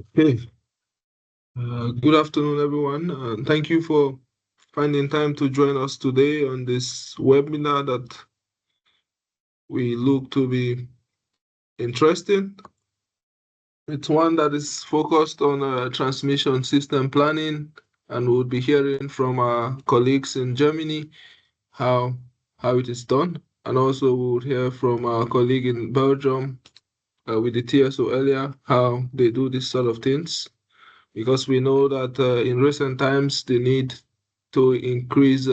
Okay. Good afternoon, everyone. Thank you for finding time to join us today on this webinar that we look to be interesting. It's one that is focused on transmission system planning, and we'll be hearing from our colleagues in Germany how it is done, and also we'll hear from our colleague in Belgium with the TSO earlier how they do this sort of things. Because we know that in recent times the need to increase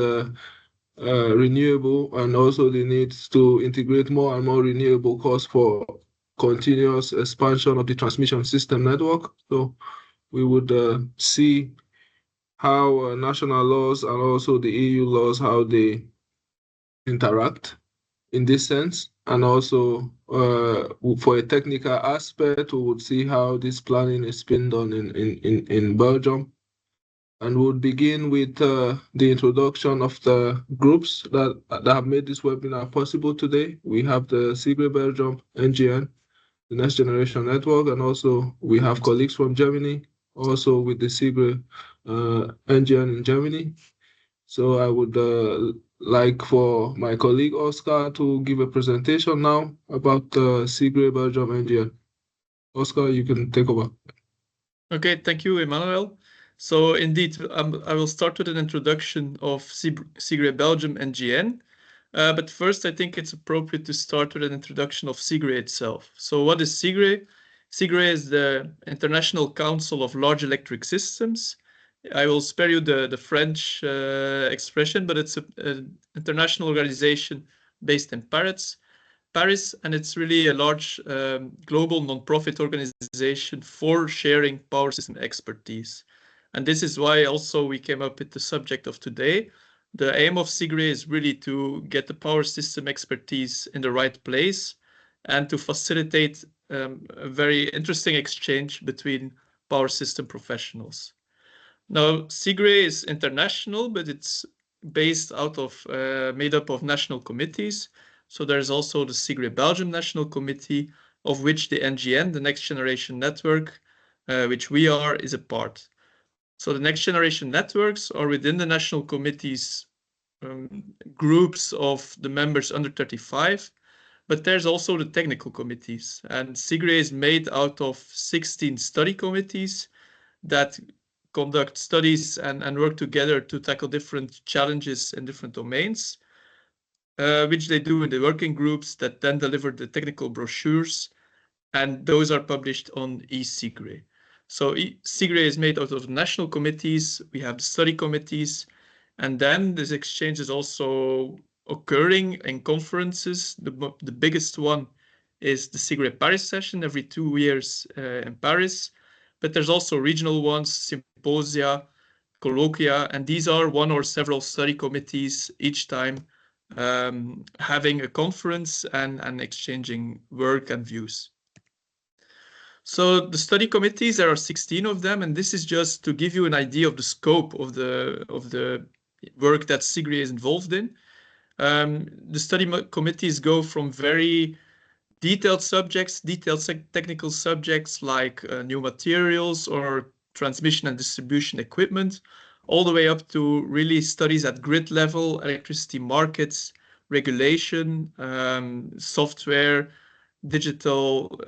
renewable and also the need to integrate more and more renewable calls for continuous expansion of the transmission system network. So we would see how national laws and also the EU laws, how they interact in this sense. And also for a technical aspect, we would see how this planning is being done in Belgium. And we'll begin with the introduction of the groups that have made this webinar possible today. We have the CIGRE Belgium, NGN, the Next Generation Network, and also we have colleagues from Germany, also with the CIGRE NGN in Germany. So I would like for my colleague Oscar to give a presentation now about the CIGRE Belgium NGN. Oscar, you can take over. Okay, thank you, Emmanuel. So indeed, I will start with an introduction of CIGRE Belgium NGN. But first, I think it's appropriate to start with an introduction of CIGRE itself. So what is CIGRE? CIGRE is the International Council of Large Electric Systems. I will spare you the French expression, but it's an international organization based in Paris, and it's really a large global non-profit organization for sharing power system expertise. And this is why also we came up with the subject of today. The aim of CIGRE is really to get the power system expertise in the right place and to facilitate a very interesting exchange between power system professionals. Now, CIGRE is international, but it's based out of, made up of national committees. So there's also the CIGRE Belgium National Committee, of which the NGN, the Next Generation Network, which we are, is a part. So the Next Generation Networks are within the national committees groups of the members under 35, but there's also the technical committees. And CIGRE is made out of 16 study committees that conduct studies and work together to tackle different challenges in different domains, which they do in the working groups that then deliver the technical brochures, and those are published on eCIGRE. So CIGRE is made out of national committees, we have the study committees, and then this exchange is also occurring in conferences. The biggest one is the CIGRE Paris session every 2 years in Paris, but there's also regional ones, symposia, colloquia, and these are one or several study committees each time having a conference and exchanging work and views. So the study committees, there are 16 of them, and this is just to give you an idea of the scope of the work that CIGRE is involved in. The study committees go from very detailed subjects, detailed technical subjects like new materials or transmission and distribution equipment, all the way up to really studies at grid level, electricity markets, regulation, software, digital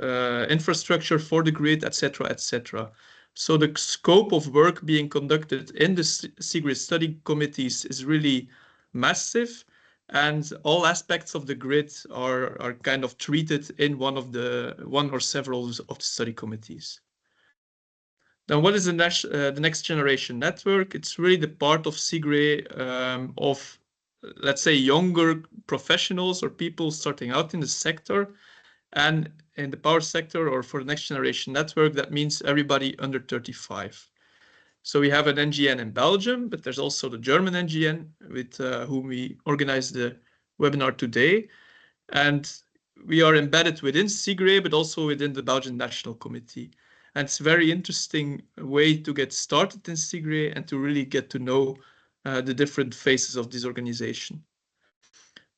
infrastructure for the grid, etc., etc. So the scope of work being conducted in the CIGRE study committees is really massive, and all aspects of the grid are kind of treated in one or several of the study committees. Now, what is the Next Generation Network? It's really the part of CIGRE of, let's say, younger professionals or people starting out in the sector. And in the power sector, or for the Next Generation Network, that means everybody under 35. So we have an NGN in Belgium, but there's also the German NGN with whom we organize the webinar today. And we are embedded within CIGRE, but also within the Belgian National Committee. And it's a very interesting way to get started in CIGRE and to really get to know the different phases of this organization.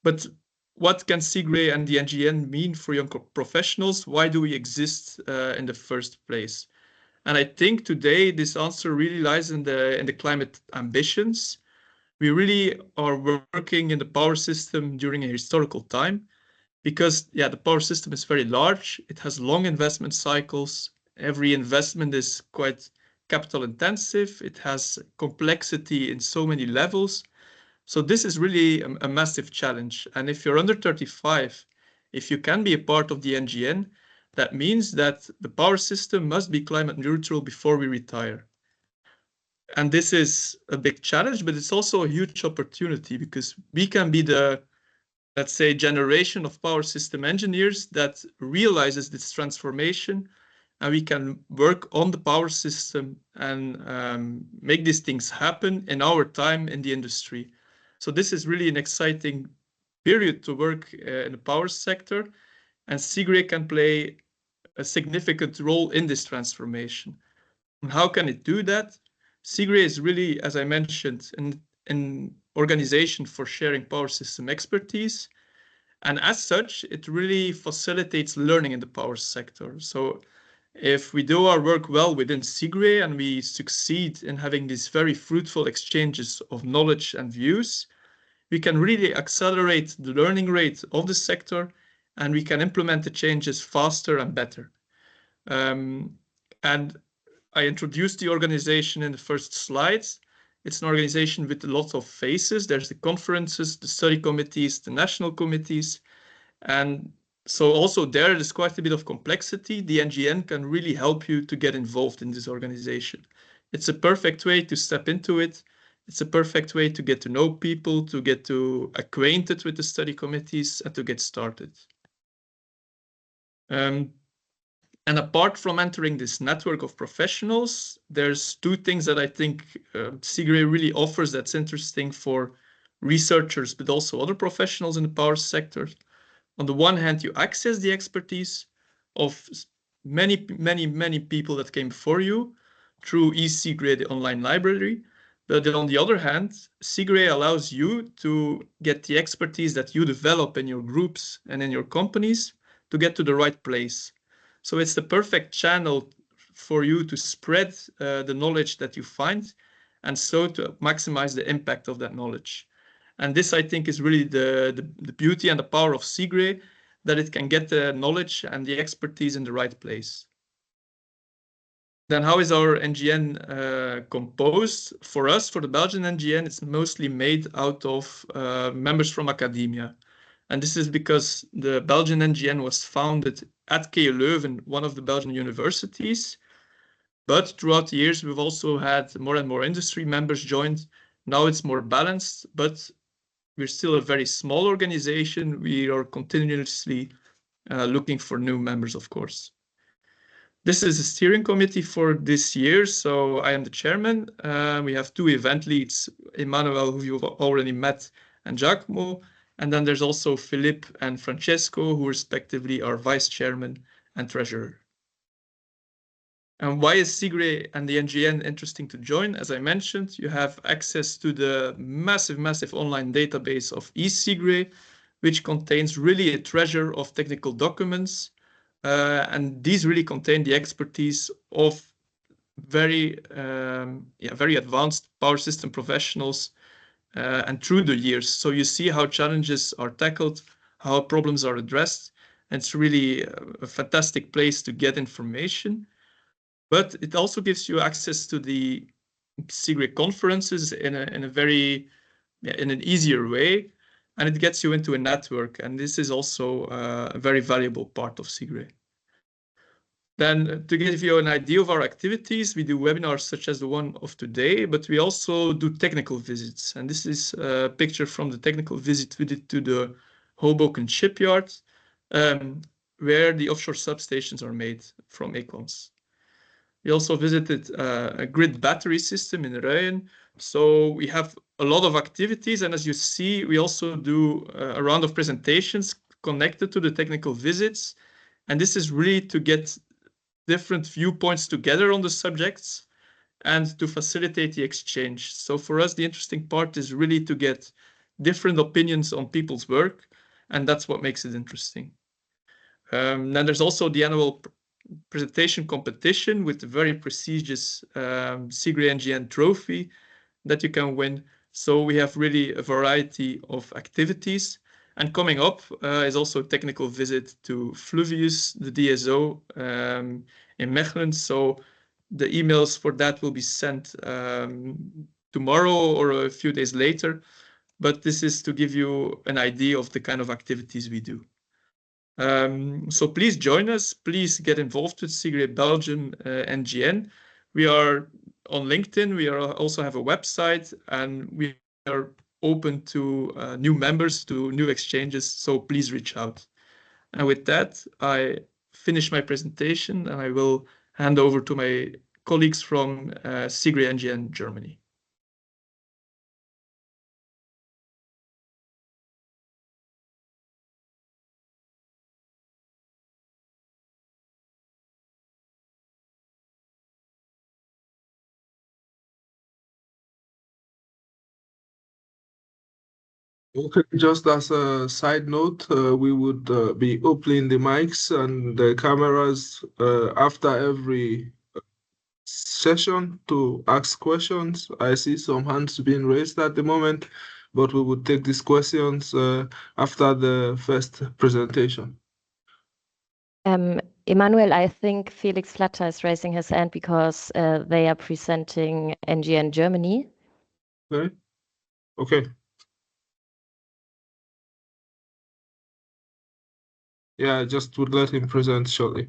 But what can CIGRE and the NGN mean for young professionals? Why do we exist in the first place? And I think today this answer really lies in the climate ambitions. We really are working in the power system during a historical time because, yeah, the power system is very large. It has long investment cycles. Every investment is quite capital intensive. It has complexity in so many levels. So this is really a massive challenge. And if you're under 35, if you can be a part of the NGN, that means that the power system must be climate neutral before we retire. And this is a big challenge, but it's also a huge opportunity because we can be the, let's say, generation of power system engineers that realizes this transformation, and we can work on the power system and make these things happen in our time in the industry. So this is really an exciting period to work in the power sector, and CIGRE can play a significant role in this transformation. And how can it do that? CIGRE is really, as I mentioned, an organization for sharing power system expertise. And as such, it really facilitates learning in the power sector. So if we do our work well within CIGRE and we succeed in having these very fruitful exchanges of knowledge and views, we can really accelerate the learning rate of the sector, and we can implement the changes faster and better. And I introduced the organization in the first slides. It's an organization with a lot of faces. There's the conferences, the study committees, the national committees. And so also there's quite a bit of complexity. The NGN can really help you to get involved in this organization. It's a perfect way to step into it. It's a perfect way to get to know people, to get acquainted with the study committees, and to get started. And apart from entering this network of professionals, there's two things that I think CIGRE really offers that's interesting for researchers, but also other professionals in the power sector. On the one hand, you access the expertise of many people that came before you through eCIGRE, the online library. But on the other hand, CIGRE allows you to get the expertise that you develop in your groups and in your companies to get to the right place. So it's the perfect channel for you to spread the knowledge that you find, and so to maximize the impact of that knowledge. And this, I think, is really the beauty and the power of CIGRE, that it can get the knowledge and the expertise in the right place. Then how is our NGN composed? For us, for the Belgian NGN, it's mostly made out of members from academia. And this is because the Belgian NGN was founded at KU Leuven, one of the Belgian universities. But throughout the years, we've also had more and more industry members joined. Now it's more balanced, but we're still a very small organization. We are continuously looking for new members, of course. This is a steering committee for this year, so I am the chairman. We have two event leads, Emmanuel, who you've already met, and Giacomo. And then there's also Philippe and Francesco, who respectively are vice chairman and treasurer. And why is CIGRE and the NGN interesting to join? As I mentioned, you have access to the massive online database of eCIGRE, which contains really a treasure of technical documents. And these really contain the expertise of very advanced power system professionals and through the years. So you see how challenges are tackled, how problems are addressed. And it's really a fantastic place to get information. But it also gives you access to the CIGRE conferences in an easier way, and it gets you into a network. And this is also a very valuable part of CIGRE. Then to give you an idea of our activities, we do webinars such as the one of today, but we also do technical visits. And this is a picture from the technical visit we did to the Hoboken shipyard, where the offshore substations are made from Equans. We also visited a grid battery system in Ruyen. So we have a lot of activities. And as you see, we also do a round of presentations connected to the technical visits. And this is really to get different viewpoints together on the subjects and to facilitate the exchange. So for us, the interesting part is really to get different opinions on people's work. And that's what makes it interesting. Then there's also the annual presentation competition with a very prestigious CIGRE NGN trophy that you can win. So we have really a variety of activities. And coming up is also a technical visit to Fluvius, the DSO in Mechelen. So the emails for that will be sent tomorrow or a few days later. But this is to give you an idea of the kind of activities we do. So please join us. Please get involved with CIGRE Belgium NGN. We are on LinkedIn. We also have a website, and we are open to new members, to new exchanges. So please reach out. And with that, I finish my presentation, and I will hand over to my colleagues from CIGRE NGN Germany. Okay, just as a side note, we would be opening the mics and the cameras after every session to ask questions. I see some hands being raised at the moment, but we would take these questions after the first presentation. Emmanuel, I think Felix Flatter is raising his hand because they are presenting NGN Germany. Okay. Okay. Yeah, I just would let him present shortly.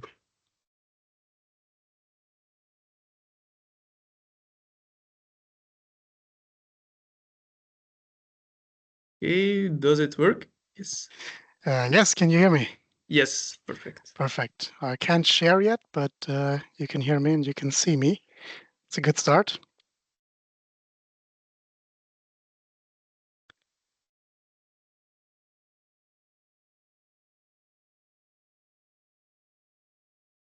Okay, does it work? Yes. Yes, can you hear me? Yes, perfect. Perfect. I can't share yet, but you can hear me and you can see me. It's a good start.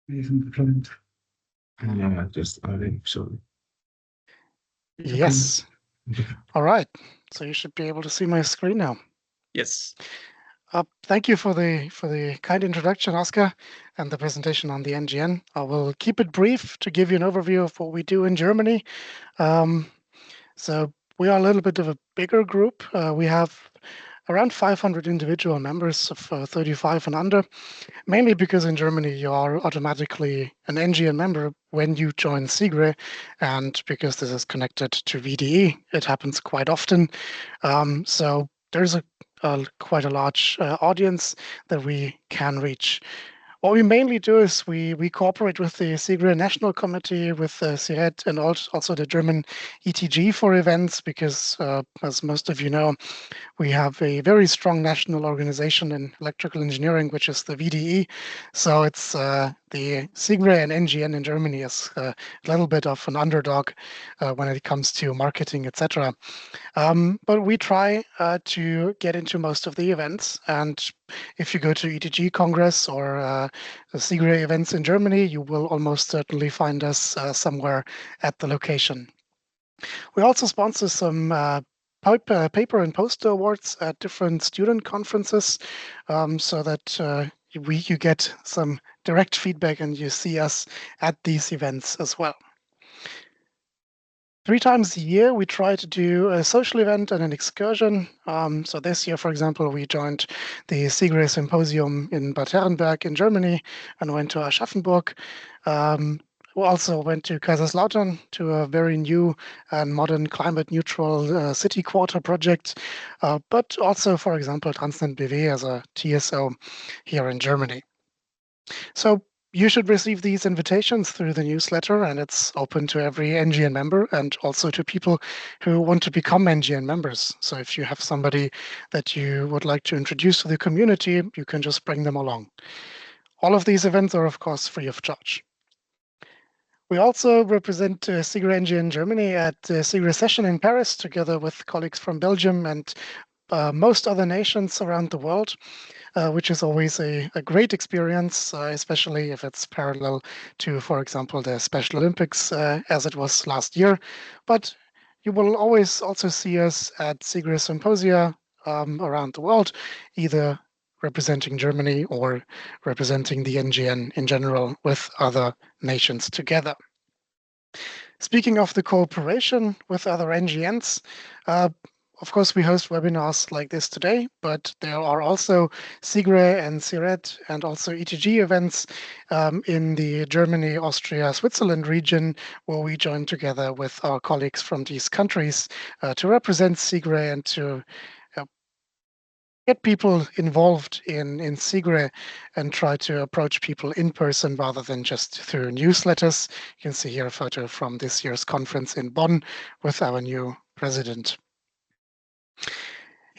Yeah, just adding, sorry. Yes. All right. So you should be able to see my screen now. Yes. Thank you for the kind introduction, Oscar, and the presentation on the NGN. I will keep it brief to give you an overview of what we do in Germany. So we are a little bit of a bigger group. We have around 500 individual members of 35 and under, mainly because in Germany you are automatically an NGN member when you join CIGRE, and because this is connected to VDE, it happens quite often. So there's quite a large audience that we can reach. What we mainly do is we cooperate with the CIGRE National Committee, with CIRED, and also the German ETG for events, because as most of you know, we have a very strong national organization in electrical engineering, which is the VDE. So it's the CIGRE and NGN in Germany is a little bit of an underdog when it comes to marketing, etc. But we try to get into most of the events. And if you go to ETG Congress or the CIGRE events in Germany, you will almost certainly find us somewhere at the location. We also sponsor some paper and poster awards at different student conferences, so that you get some direct feedback and you see us at these events as well. 3 times a year, we try to do a social event and an excursion. So this year, for example, we joined the CIGRE Symposium in Bad Herrenberg in Germany and went to Aschaffenburg. We also went to Kaiserslautern to a very new and modern climate-neutral city quarter project, but also, for example, Transnet BW as a TSO here in Germany. So you should receive these invitations through the newsletter, and it's open to every NGN member and also to people who want to become NGN members. So if you have somebody that you would like to introduce to the community, you can just bring them along. All of these events are, of course, free of charge. We also represent CIGRE NGN Germany at the CIGRE session in Paris, together with colleagues from Belgium and most other nations around the world. Which is always a great experience, especially if it's parallel to, for example, the Special Olympics as it was last year. But you will always also see us at CIGRE symposia around the world, either representing Germany or representing the NGN in general with other nations together. Speaking of the cooperation with other NGNs, of course, we host webinars like this today, but there are also CIGRE and CIRED and also ETG events in the Germany, Austria, Switzerland region, where we join together with our colleagues from these countries to represent CIGRE and to get people involved in CIGRE and try to approach people in person rather than just through newsletters. You can see here a photo from this year's conference in Bonn with our new president.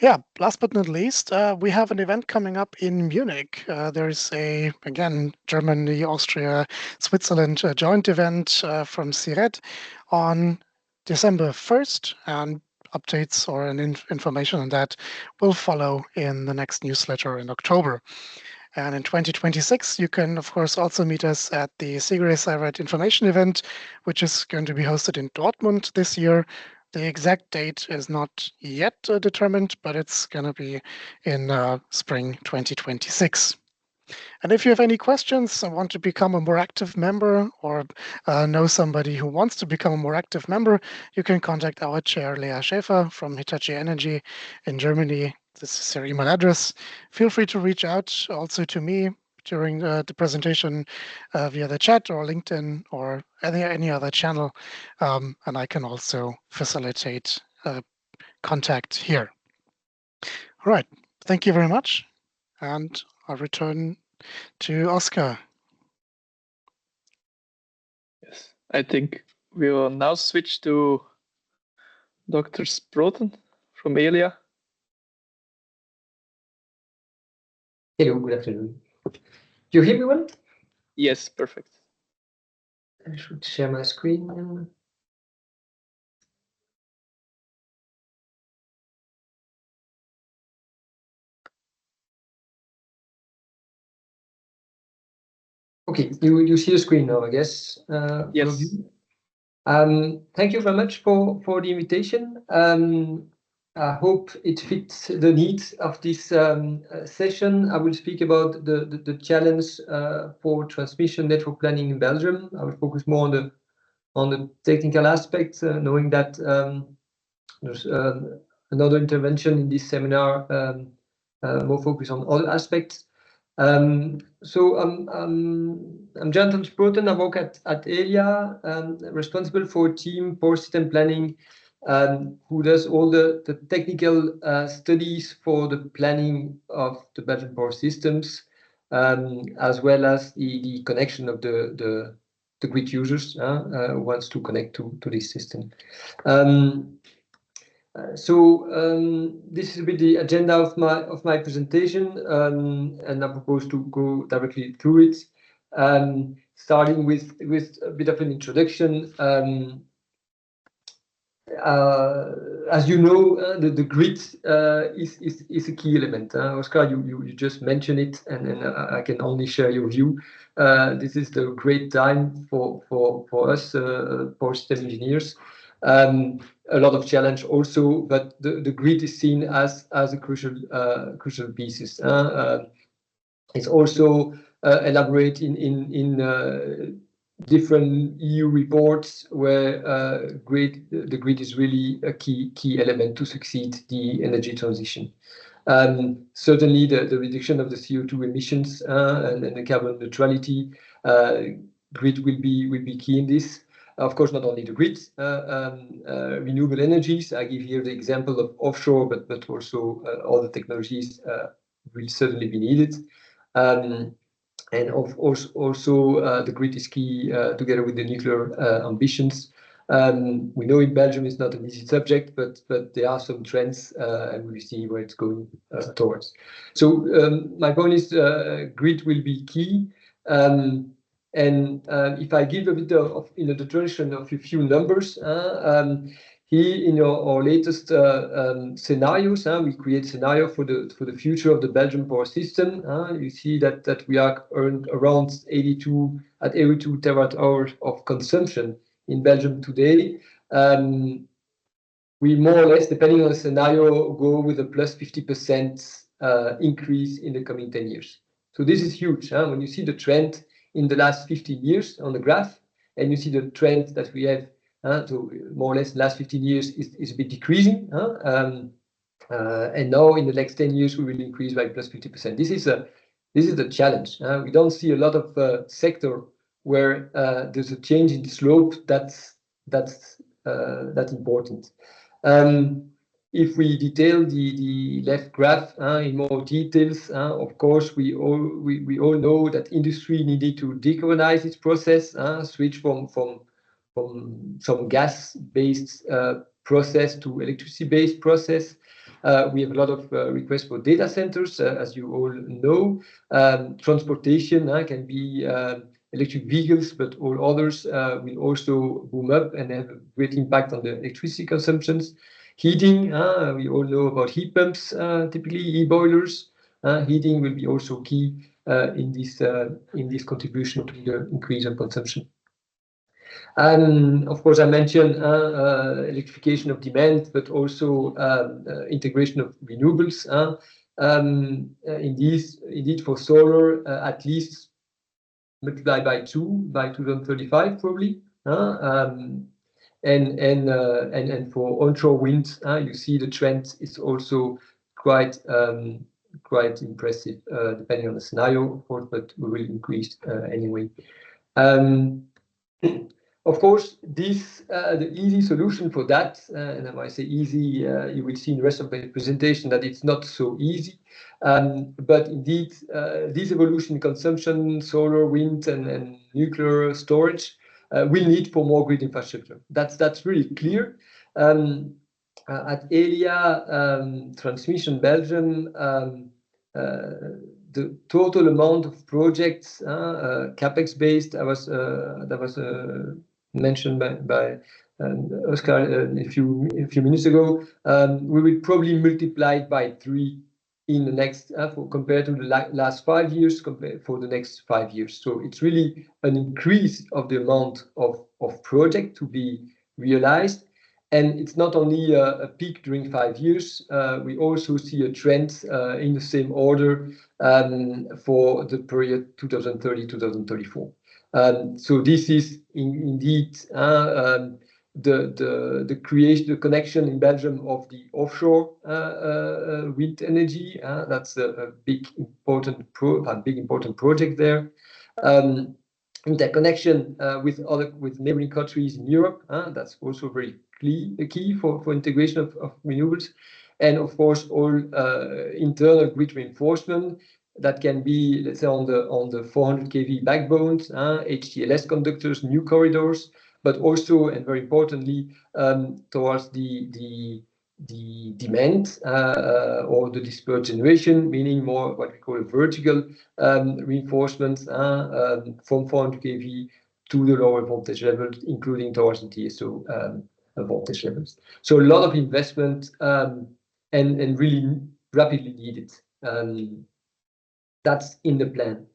Yeah, last but not least, we have an event coming up in Munich. There's again, Germany, Austria, Switzerland joint event from CIRED on December 1st, and updates or information on that will follow in the next newsletter in October. And in 2026, you can, of course, also meet us at the CIGRE CIRED information event, which is going to be hosted in Dortmund this year. The exact date is not yet determined, but it's going to be in spring 2026. And if you have any questions and want to become a more active member or know somebody who wants to become a more active member, you can contact our chair, Lea Schäfer from Hitachi Energy in Germany. This is her email address. Feel free to reach out also to me during the presentation via the chat or LinkedIn or any other channel, and I can also facilitate contact here. All right, thank you very much, and I'll return to Oscar. Yes, I think we will now switch to Dr. Sproten from Elia. Hello, good afternoon. Do you hear me well? Yes, perfect. I should share my screen now. Okay, you see the screen now, I guess. Yes. Thank you very much for the invitation. I hope it fits the needs of this session. I will speak about the challenge for transmission network planning in Belgium. I will focus more on the technical aspects, knowing that there's another intervention in this seminar, more focused on other aspects. So I'm Jonathan Sproten. I work at Elia, responsible for a team for system planning, who does all the technical studies for the planning of the Belgian power systems, as well as the connection of the grid users who wants to connect to this system. This is a bit the agenda of my presentation, and I propose to go directly through it, starting with a bit of an introduction. As you know, the grid is a key element. Oscar, you just mentioned it, and I can only share your view. This is the great time for us power system engineers. A lot of challenge also, but the grid is seen as a crucial pieces. It's also elaborate in different EU reports where the grid is really a key element to succeed the energy transition. Certainly the reduction of the CO2 emissions and the carbon neutrality grid will be key in this. Of course, not only the grid, renewable energies. I give here the example of offshore, but also other technologies will certainly be needed. And also the grid is key together with the nuclear ambitions. We know in Belgium it's not an easy subject, but there are some trends, and we see where it's going towards. So my point is grid will be key. And if I give a bit of the introduction of a few numbers, here in our latest scenarios, we create scenario for the future of the Belgian power system. You see that we are around 82 terawatt-hours of consumption in Belgium today. We more or less, depending on the scenario, go with a plus 50% increase in the coming 10 years. So this is huge. When you see the trend in the last 15 years on the graph, and you see the trend that we have, so more or less the last 15 years is a bit decreasing. And now in the next 10 years, we will increase by plus 50%. This is the challenge. We don't see a lot of sector where there's a change in the slope that's important. If we detail the left graph in more details, of course, we all know that industry needed to decarbonize its process, switch from some gas-based process to electricity-based process. We have a lot of requests for data centers, as you all know. Transportation can be electric vehicles, but all others will also boom up and have a great impact on the electricity consumptions. Heating, we all know about heat pumps, typically e-boilers. Heating will be also key in this contribution to the increase in consumption. And of course, I mentioned electrification of demand, but also integration of renewables. Indeed, for solar, at least multiply by 2 by 2035, probably. And for onshore wind, you see the trend is also quite impressive, depending on the scenario, of course, but we will increase anyway. Of course, the easy solution for that, and when I say easy, you will see in the rest of the presentation that it's not so easy. But indeed, this evolution in consumption, solar, wind, and nuclear storage will need for more grid infrastructure. That's really clear. At Elia Transmission Belgium, the total amount of projects, capex based, that was mentioned by Oscar a few minutes ago. We will probably multiply it by 3 in the next compared to the last 5 years, for the next 5 years. So it's really an increase of the amount of project to be realized. And it's not only a peak during 5 years. We also see a trend in the same order for the period 2030-2034. So this is indeed the connection in Belgium of the offshore wind energy. That's a big important project there. Interconnection with neighboring countries in Europe. That's also very key for integration of renewables. And of course, all internal grid reinforcement that can be, let's say, on the 400 kV backbones, HTLS conductors, new corridors, but also, and very importantly, towards the demand or the dispersed generation, meaning more what we call a vertical reinforcement from 400 kV to the lower voltage levels, including towards the TSO voltage levels. So a lot of investment and really rapidly needed. That's in the plan.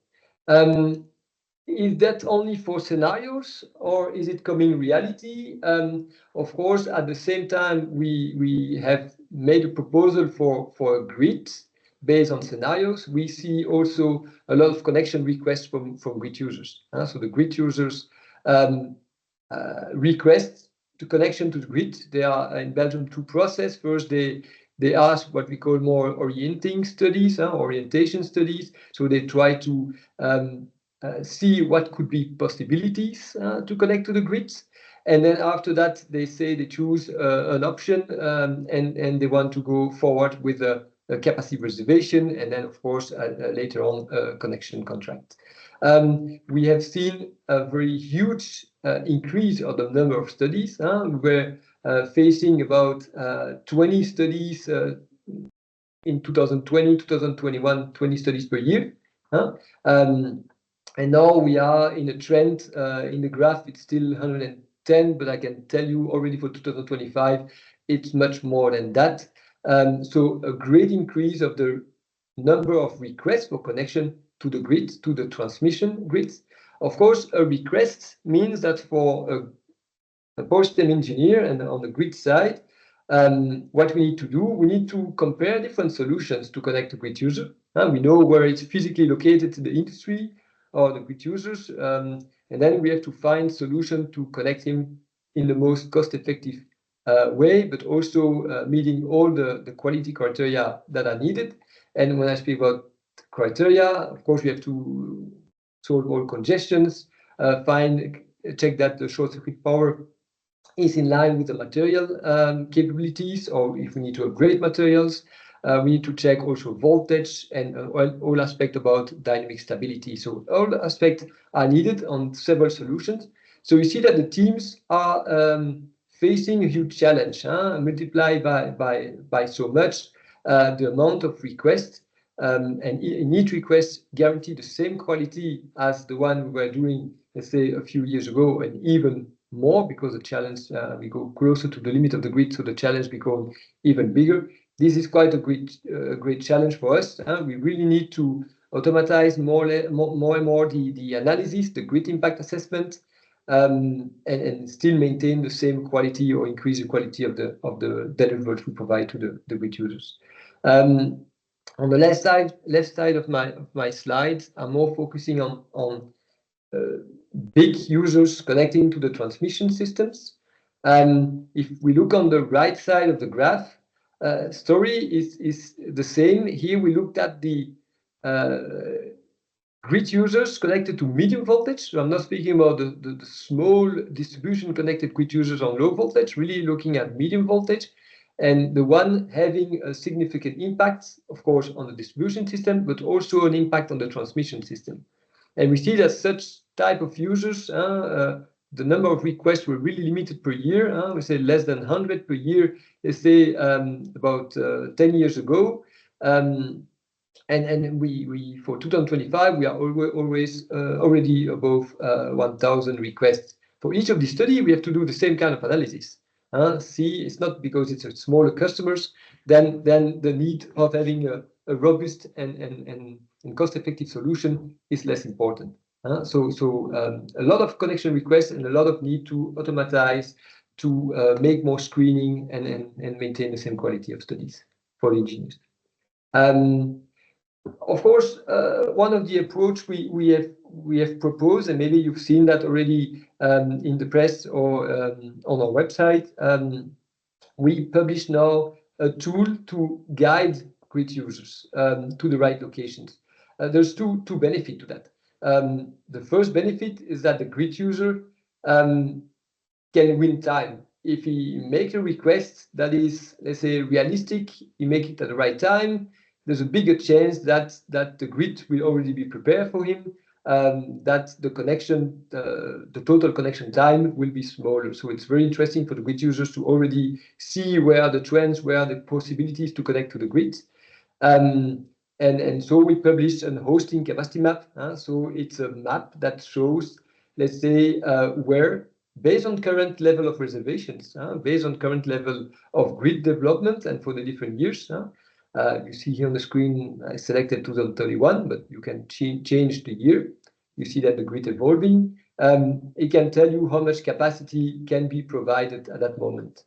Is that only for scenarios, or is it coming reality? Of course, at the same time, we have made a proposal for a grid based on scenarios. We see also a lot of connection requests from grid users. So the grid users request the connection to the grid. There are in Belgium 2 processes. First, they ask what we call more orientation studies. So they try to see what could be possibilities to connect to the grids. And then after that, they say they choose an option and they want to go forward with a capacity reservation. And then, of course, later on, a connection contract. We have seen a very huge increase of the number of studies. We're facing about 20 studies in 2020, 2021, 20 studies per year. And now we are in a trend in the graph. It's still 110, but I can tell you already for 2025, it's much more than that. So a great increase of the number of requests for connection to the grid, to the transmission grids. Of course, a request means that for a power system engineer and on the grid side, What we need to do, we need to compare different solutions to connect the grid user. We know where it's physically located in the industry or the grid users, and then we have to find solution to connect him in the most cost-effective way, but also meeting all the quality criteria that are needed. And when I speak about criteria, of course, we have to solve all congestions, check that the short circuit power is in line with the material capabilities, or if we need to upgrade materials. We need to check also voltage and all aspects about dynamic stability. So all the aspects are needed on several solutions. So you see that the teams are facing a huge challenge, multiplied by so much the amount of requests, and in each request guarantee the same quality as the one we were doing, let's say, a few years ago, and even more, because the challenge, we go closer to the limit of the grid, so the challenge becomes even bigger. This is quite a great challenge for us. We really need to automatize more and more the analysis, the grid impact assessment, and still maintain the same quality or increase the quality of the deliverables we provide to the grid users. On the left side of my slides, I'm more focusing on big users connecting to the transmission systems. If we look on the right side of the graph, story is the same. Here we looked at the grid users connected to medium voltage. So I'm not speaking about the small distribution connected grid users on low voltage, really looking at medium voltage, and the one having a significant impact, of course, on the distribution system, but also an impact on the transmission system. And we see that such type of users, the number of requests were really limited per year. We say less than 100 per year, let's say about 10 years ago. And we for 2025, we are always already above 1,000 requests. For each of these studies, we have to do the same kind of analysis. See, it's not because it's a smaller customers, then the need of having a robust and cost-effective solution is less important. So a lot of connection requests and a lot of need to automatize, to make more screening and maintain the same quality of studies for the engineers. Of course, one of the approach we have proposed, and maybe you've seen that already in the press or on our website, we publish now a tool to guide grid users to the right locations. There's two benefits to that. The first benefit is that the grid user can win time. If he makes a request that is, let's say, realistic, he makes it at the right time, there's a bigger chance that the grid will already be prepared for him, that the connection, the total connection time will be smaller. So it's very interesting for the grid users to already see where are the trends, where are the possibilities to connect to the grid. And so we published a hosting capacity map. So it's a map that shows, let's say, where, based on current level of reservations, based on current level of grid development, and for the different years. You see here on the screen, I selected 2031, but you can change the year. You see that the grid evolving. It can tell you how much capacity can be provided at that moment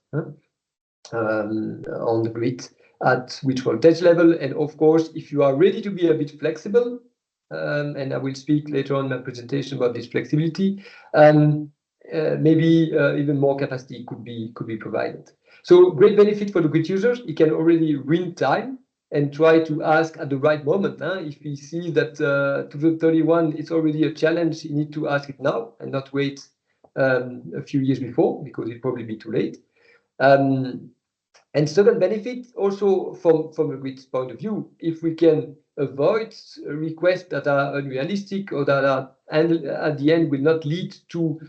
on the grid, at which voltage level. And of course, if you are ready to be a bit flexible, and I will speak later on in my presentation about this flexibility, maybe even more capacity could be provided. So great benefit for the grid users. He can already win time and try to ask at the right moment. If he sees that 2031 is already a challenge, he needs to ask it now and not wait a few years before, because it'll probably be too late. And second benefit, also from a grid point of view, if we can avoid requests that are unrealistic or that are, and at the end will not lead to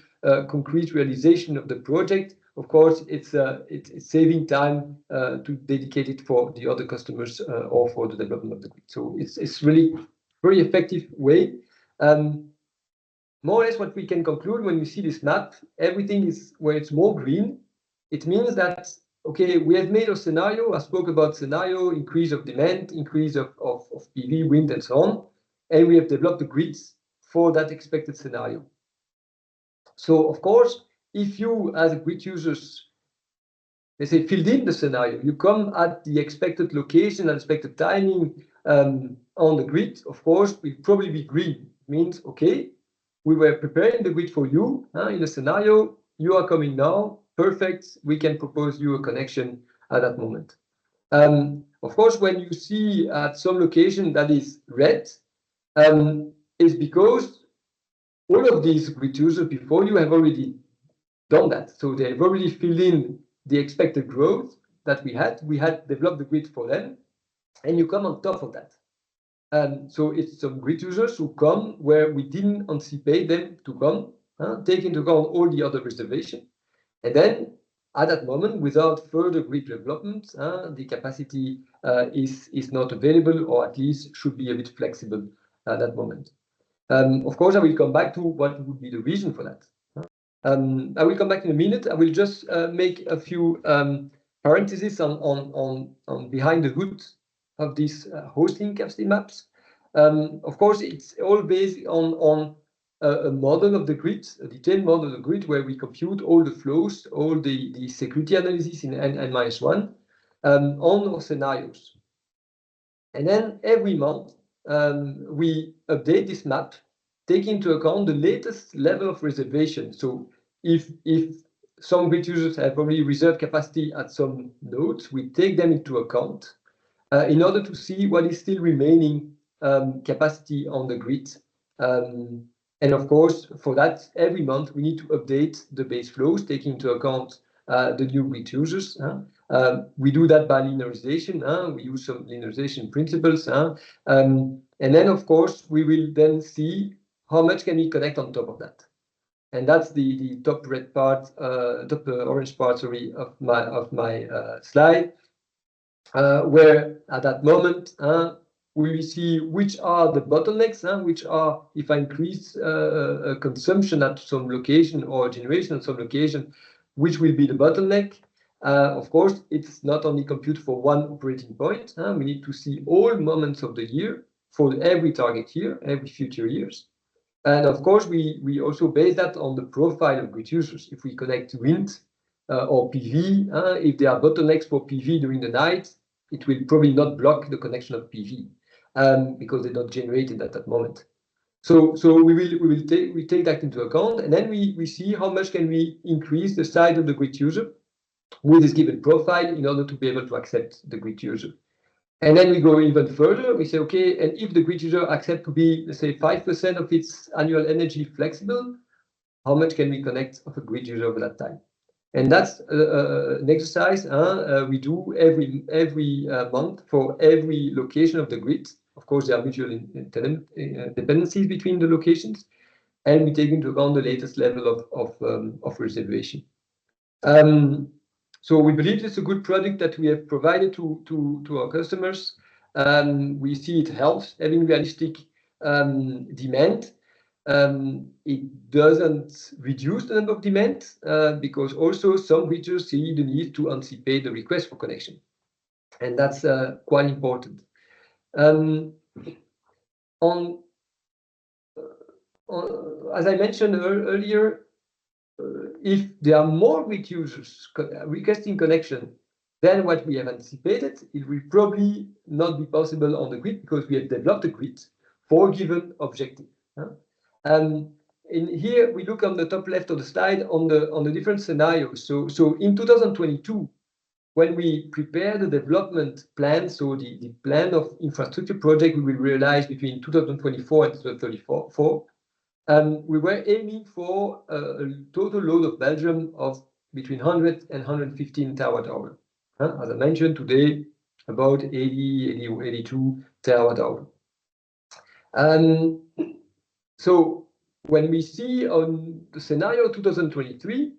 concrete realization of the project, of course, it's saving time to dedicate it for the other customers or for the development of the grid. So it's really very effective way. More or less what we can conclude when you see this map, everything is where it's more green. It means that, okay, we have made a scenario. I spoke about scenario, increase of demand, increase of PV, wind, and so on. And we have developed the grids for that expected scenario. So, of course, if you, as grid users, let's say, filled in the scenario. You come at the expected location and expected timing on the grid, of course, will probably be green. Means, okay, we were preparing the grid for you in a scenario. You are coming now. Perfect. We can propose you a connection at that moment. Of course, when you see at some location that is red, is because all of these grid users before you have already done that. So they've already filled in the expected growth that we had. We had developed the grid for them, and you come on top of that. So it's some grid users who come where we didn't anticipate them to come, take into account all the other reservation. And then at that moment, without further grid development, the capacity is not available, or at least should be a bit flexible at that moment. Of course, I will come back to what would be the reason for that. I will come back in a minute. I will just make a few parentheses on behind the hood of these hosting capacity maps. Of course, it's all based on a model of the grid, a detailed model of the grid, where we compute all the flows, all the security analysis in N-1 on our scenarios. And then every month, we update this map, taking into account the latest level of reservation. So if some grid users have already reserved capacity at some nodes, we take them into account in order to see what is still remaining capacity on the grid. And of course, for that, every month we need to update the base flows, taking into account the new grid users. We do that by linearization. We use some linearization principles. And then, of course, we will then see how much can we connect on top of that. And that's the top red part, top orange part, sorry, of my slide, where at that moment we will see which are the bottlenecks, which are, if I increase consumption at some location or generation at some location, which will be the bottleneck. Of course, it's not only compute for one operating point. We need to see all moments of the year for every target year, every future years. And of course, we also base that on the profile of grid users. If we connect wind or PV, if there are bottlenecks for PV during the night, it will probably not block the connection of PV because they don't generate it at that moment. So we take that into account, and then we see how much can we increase the size of the grid user with this given profile in order to be able to accept the grid user. And then we go even further. We say, okay, and if the grid user accept to be, let's say, 5% of its annual energy flexible, how much can we connect of a grid user over that time? And that's an exercise we do every month for every location of the grid. Of course, there are mutual dependencies between the locations, and we take into account the latest level of reservation. So we believe it's a good product that we have provided to our customers. We see it helps having realistic demand. It doesn't reduce the number of demand because also some grid users see the need to anticipate the request for connection, and that's quite important. As I mentioned earlier, if there are more grid users requesting connection than what we have anticipated, it will probably not be possible on the grid because we have developed a grid for a given objective. In here we look on the top left of the slide on the different scenarios. So in 2022, when we prepare the development plan, so the plan of infrastructure project we will realize between 2024 and 2034, we were aiming for a total load of Belgium of between 100 and 115 terawatt-hour. As I mentioned today, about 82 terawatt-hour. So when we see on the scenario 2023,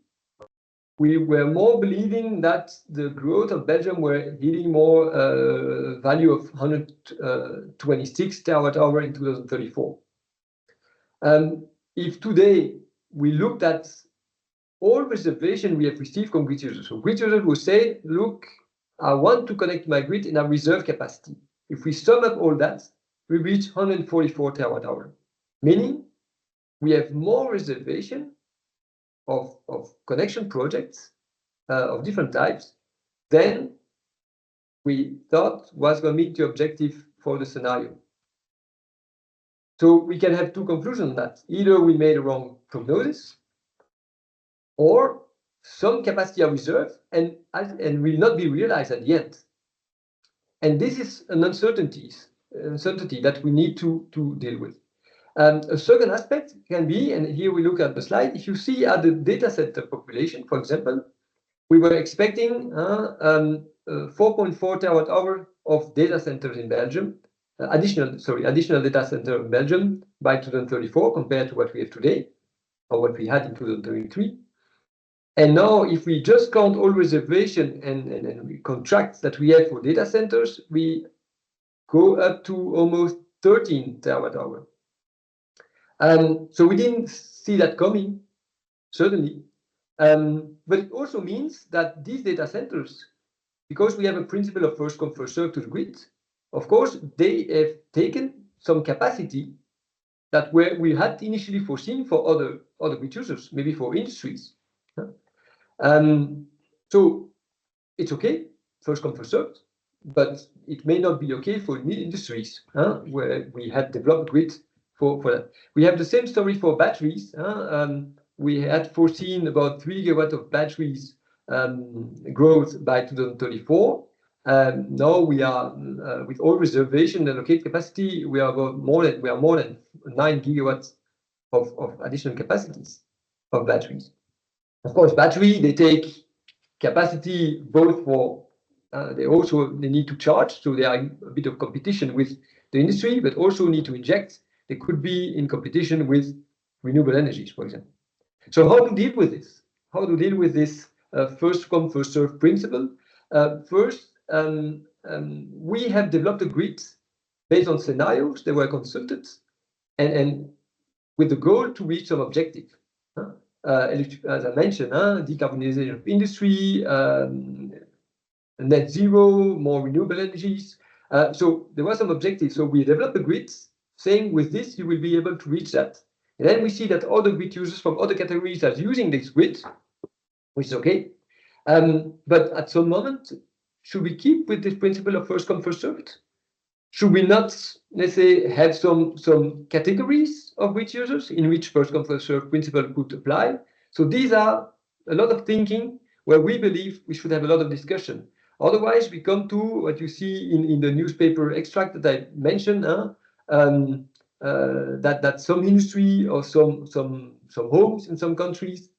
we were more believing that the growth of Belgium were hitting more value of 126 terawatt-hour in 2034. If today we looked at all reservation we have received from grid users, so grid users will say, look, I want to connect my grid in a reserve capacity. If we sum up all that, we reach 144 terawatt-hour, meaning we have more reservation of connection projects of different types than we thought was going to meet the objective for the scenario. So we can have two conclusions on that. Either we made a wrong prognosis, or some capacity are reserved and will not be realized at the end. And this is an uncertainty that we need to deal with. A second aspect can be, and here we look at the slide, if you see at the data center population, for example, we were expecting 4.4 terawatt hour of data centers in Belgium, additional data center in Belgium by 2034 compared to what we have today, or what we had in 2023. And now, if we just count all reservation and contracts that we have for data centers, we go up to almost 13 terawatt hour. So we didn't see that coming, certainly. But it also means that these data centers, because we have a principle of first come, first served to the grid, of course, they have taken some capacity that we had initially foreseen for other grid users, maybe for industries. So it's okay, first come, first served, but it may not be okay for industries where we had developed grid for that. We have the same story for batteries. We had foreseen about 3 gigawatts of batteries growth by 2034. Now we are with all reservation and allocated capacity, we are more than 9 gigawatts of additional capacities of batteries. Of course, battery, they take capacity both for they need to charge, so they are in a bit of competition with the industry, but also need to inject. They could be in competition with renewable energies, for example. So how to deal with this? How to deal with this first come, first served principle? First, we have developed a grid based on scenarios that were consulted and with the goal to reach some objective. As I mentioned, decarbonization of industry, net zero, more renewable energies. So there was some objectives. So we developed a grid saying with this, you will be able to reach that. And then we see that other grid users from other categories are using this grid, which is okay. But at some moment, should we keep with this principle of first come, first served? Should we not, let's say, have some categories of grid users in which first come, first served principle could apply? So these are a lot of thinking where we believe we should have a lot of discussion. Otherwise, we come to what you see in the newspaper extract that I mentioned, that some industry or some homes in some countries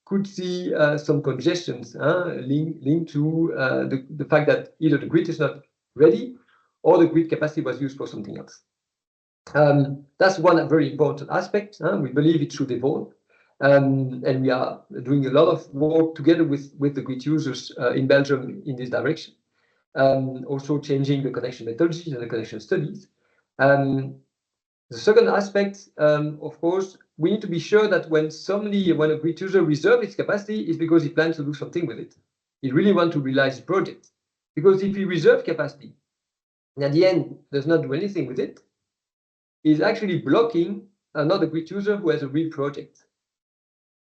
could see some congestions linked to the fact that either the grid is not ready or the grid capacity was used for something else. That's one very important aspect. We believe it should evolve. And we are doing a lot of work together with the grid users in Belgium in this direction. Also changing the connection methodologies and the connection studies. The second aspect, of course, we need to be sure that when a grid user reserves its capacity, it's because he plans to do something with it. He really wants to realize the project. Because if he reserves capacity, and at the end does not do anything with it, he's actually blocking another grid user who has a real project.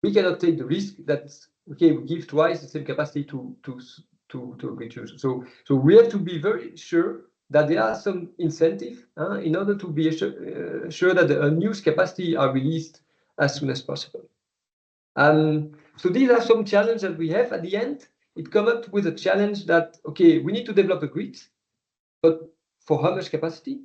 We cannot take the risk that, okay, we give twice the same capacity to a grid user. So we have to be very sure that there are some incentive in order to be sure that the unused capacity are released as soon as possible. So these are some challenges that we have. At the end, it comes up with a challenge that, okay, we need to develop a grid, but for how much capacity,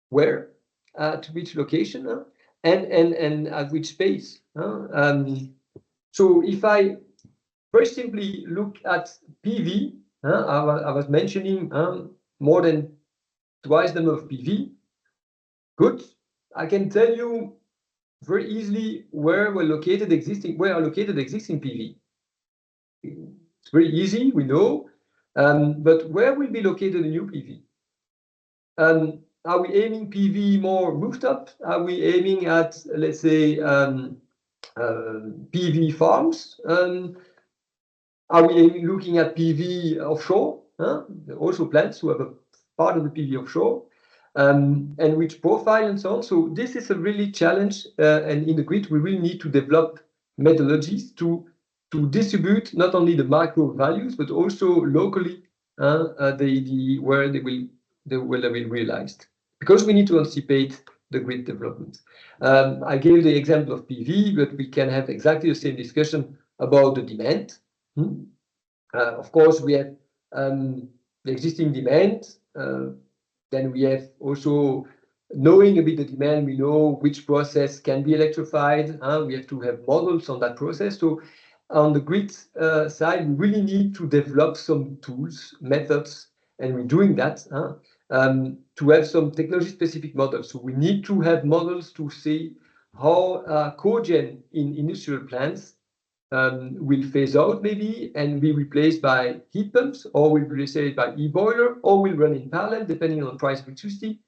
where, to which location, and at which space. So if I very simply look at PV, I was mentioning more than twice the number of PV. Good. I can tell you very easily where are located existing PV. It's very easy, we know. But where will be located a new PV? Are we aiming PV more rooftop? Are we aiming at, let's say, PV farms? Are we looking at PV offshore? Also plants who have a part of the PV offshore, and which profile and so on. So this is a really challenge, and in the grid we really need to develop methodologies to to distribute not only the macro values but also locally where they will be realized, because we need to anticipate the grid development. I gave the example of PV, but we can have exactly the same discussion about the demand. Of course, we have the existing demand. Then we have also, knowing a bit the demand, we know which process can be electrified. We have to have models on that process. So on the grid side, we really need to develop some tools, methods, and we're doing that to have some technology-specific models. So we need to have models to see how cogen in industrial plants will phase out maybe and be replaced by heat pumps, or will be replaced by e-boiler, or will run in parallel depending on the price of electricity.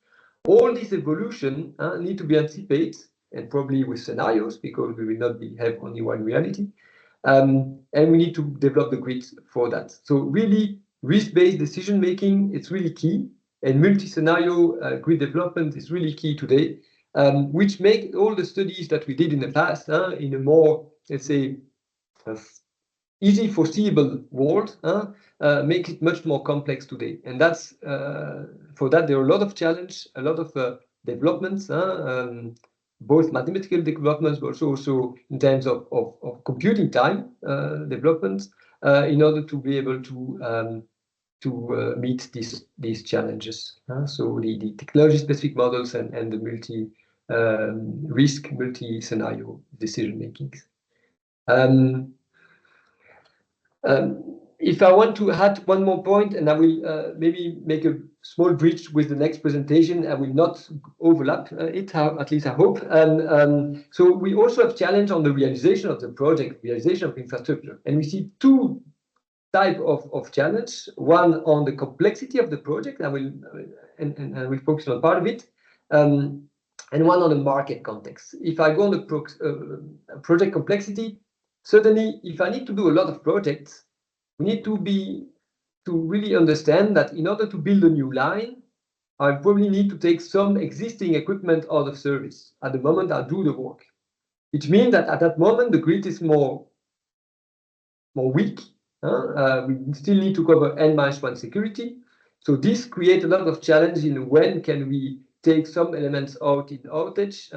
All this evolution need to be anticipated, and probably with scenarios, because we will not have only one reality. And we need to develop the grid for that. So really, risk-based decision making, it's really key, and multi-scenario grid development is really key today, which make all the studies that we did in the past in a more, let's say, easy foreseeable world make it much more complex today. And that's for that there are a lot of challenge, a lot of developments, both mathematical developments, but also in terms of computing time developments, in order to be able to meet these challenges. So the technology specific models and the multi-scenario decision making. If I want to add one more point, and I will maybe make a small bridge with the next presentation, I will not overlap it, at least I hope. So we also have challenge on the realization of the project, realization of infrastructure. And we see two types of challenge. One on the complexity of the project, I will focus on part of it, and one on the market context. If I go on the project complexity, certainly, if I need to do a lot of projects, we need to really understand that in order to build a new line, I probably need to take some existing equipment out of service at the moment I do the work. Which means that at that moment, the grid is more weak. We still need to cover N-1 security. So this creates a lot of challenge in when can we take some elements out in outage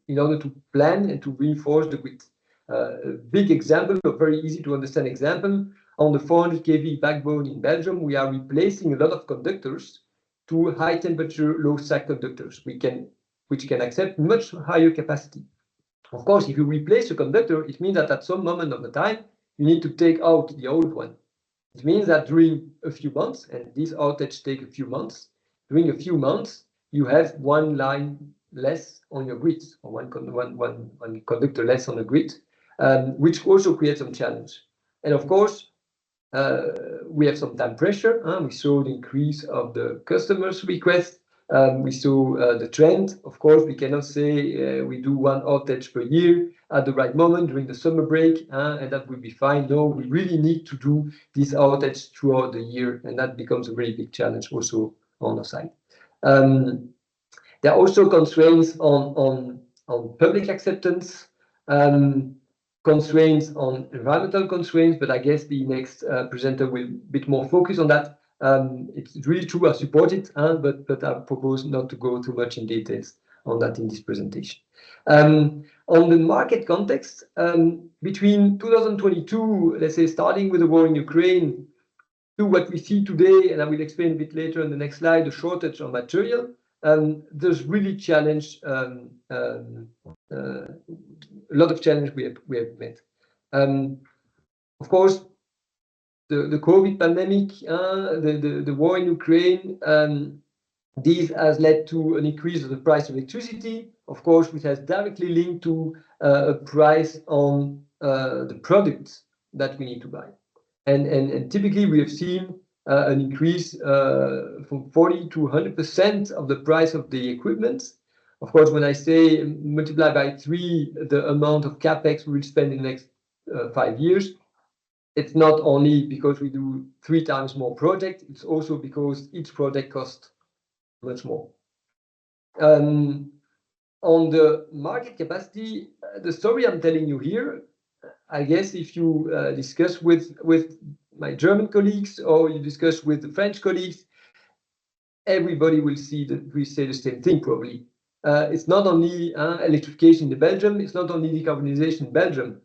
in order to plan and to reinforce the grid. A big example, a very easy to understand example, on the 400 kV backbone in Belgium, we are replacing a lot of conductors to high temperature, low sag conductors, which can accept much higher capacity. Of course, if you replace a conductor, it means that at some moment of the time, you need to take out the old one. It means that during a few months, and these outages take a few months, during a few months, you have one line less on your grid, or one conductor less on the grid, which also creates some challenge. And of course, we have some time pressure. We saw the increase of the customers' request. We saw the trend. Of course, we cannot say we do one outage per year at the right moment during the summer break, and that will be fine. No, we really need to do this outage throughout the year, and that becomes a very big challenge also on the side. There are also constraints on public acceptance, constraints on environmental constraints, but I guess the next presenter will a bit more focus on that. It's really true, I support it, but I propose not to go too much in details on that in this presentation. On the market context, between 2022, let's say starting with the war in Ukraine, to what we see today, and I will explain a bit later in the next slide, the shortage of material, there's really challenge, a lot of challenge we have met. Of course, the COVID pandemic, the war in Ukraine, this has led to an increase of the price of electricity, of course, which has directly linked to a price on the products that we need to buy. And typically we have seen an increase from 40 to 100% of the price of the equipment. Of course, when I say multiply by 3 the amount of capex we will spend in the next 5 years, it's not only because we do 3 times more projects, it's also because each project costs much more. On the market capacity, the story I'm telling you here, I guess if you discuss with my German colleagues or you discuss with the French colleagues, everybody will say the same thing probably. It's not only electrification in Belgium, it's not only decarbonization in Belgium.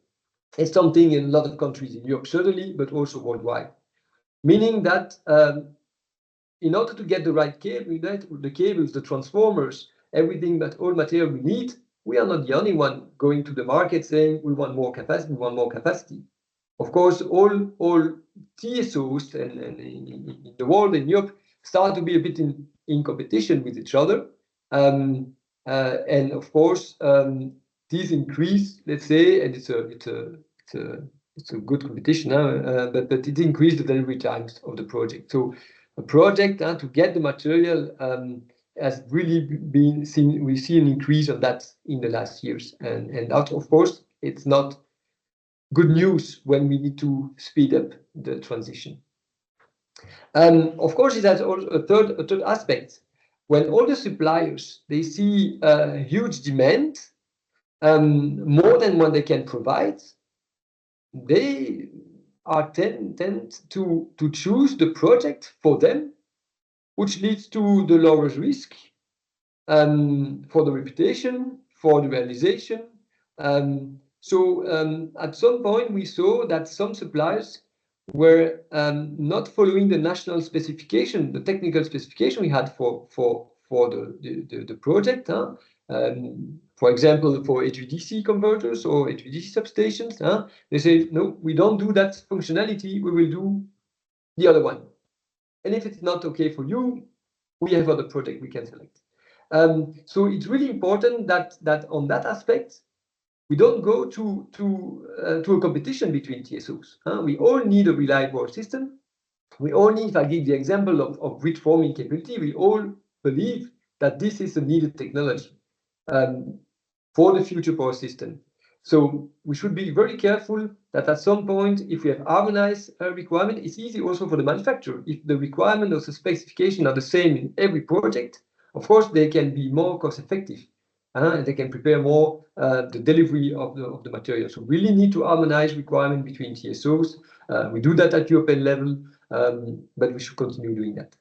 It's something in a lot of countries in Europe, certainly, but also worldwide. Meaning that in order to get the right cable, the cables, the transformers, everything, that all material we need, we are not the only one going to the market saying we want more capacity, we want more capacity. Of course, all TSOs and in the world, in Europe, start to be a bit in competition with each other. And of course, these increase, let's say, and it's a good competition, but it increased the delivery times of the project. So a project to get the material has really been seen. We see an increase of that in the last years, and that, of course, it's not good news when we need to speed up the transition. Of course, it has also a third aspect. When all the suppliers, they see a huge demand, more than what they can provide, they are tend to choose the project for them, which leads to the lowest risk for the reputation, for the realization. So at some point, we saw that some suppliers were not following the national specification, the technical specification we had for the project. For example, for HVDC converters or HVDC substations, they say, no, we don't do that functionality, we will do the other one. And if it's not okay for you, we have other project we can select. So it's really important that on that aspect, we don't go to a competition between TSOs. We all need a reliable system. We all need, if I give the example of grid forming capability, we all believe that this is a needed technology for the future power system. So we should be very careful that at some point, if we have harmonized requirement, it's easy also for the manufacturer. If the requirement or the specification are the same in every project, of course, they can be more cost effective. And they can prepare more the delivery of the material. So really need to harmonize requirement between TSOs. We do that at European level, but we should continue doing that.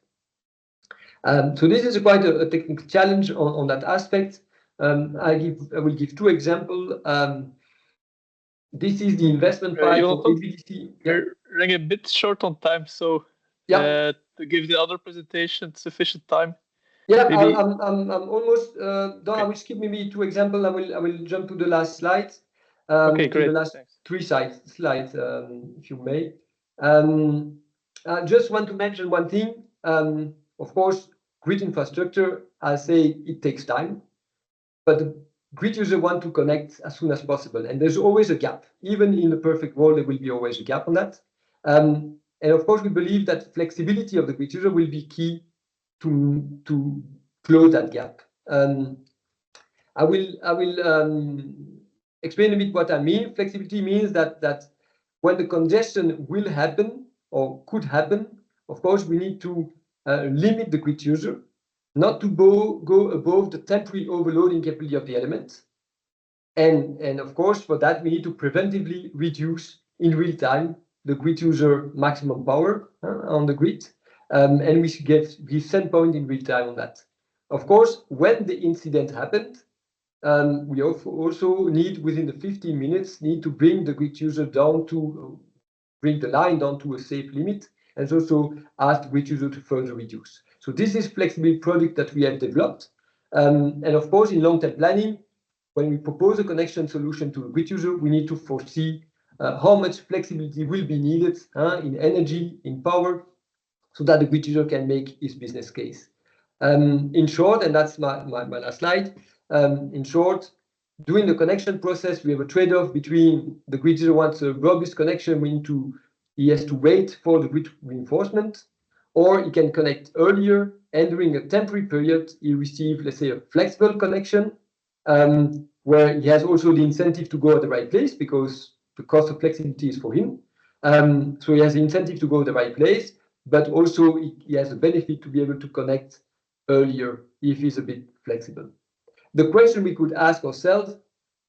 So this is quite a technical challenge on that aspect. I will give two examples. This is the investment pipe for HVDC. We're running a bit short on time, so to give the other presentation sufficient time. Yeah, maybe... I'm almost done. Okay. I will skip maybe two examples. I will jump to the last slide. Okay, great. The last Thanks. three slides, if you may. I just want to mention one thing. Of course, grid infrastructure, I say it takes time, but the grid user want to connect as soon as possible, and there's always a gap. Even in the perfect world, there will be always a gap on that. And of course, we believe that flexibility of the grid user will be key to close that gap. I will explain a bit what I mean. Flexibility means that when the congestion will happen or could happen, of course, we need to limit the grid user, not to go above the temporary overloading capability of the element. And of course, for that, we need to preventively reduce in real time the grid user maximum power on the grid. And we should give set point in real time on that. Of course, when the incident happened, we also need within the 15 minutes need to bring the grid user down to bring the line down to a safe limit, and also ask the grid user to further reduce. So this is flexible product that we have developed. And of course, in long-term planning, when we propose a connection solution to the grid user, we need to foresee how much flexibility will be needed in energy, in power, so that the grid user can make his business case. In short, and that's my last slide, in short, during the connection process, we have a trade-off between the grid user wants a robust connection, he has to wait for the grid reinforcement, or he can connect earlier, and during a temporary period, he receives, let's say, a flexible connection, where he has also the incentive to go at the right place, because the cost of flexibility is for him. So he has the incentive to go at the right place, but also he has a benefit to be able to connect earlier if he's a bit flexible. The question we could ask ourselves,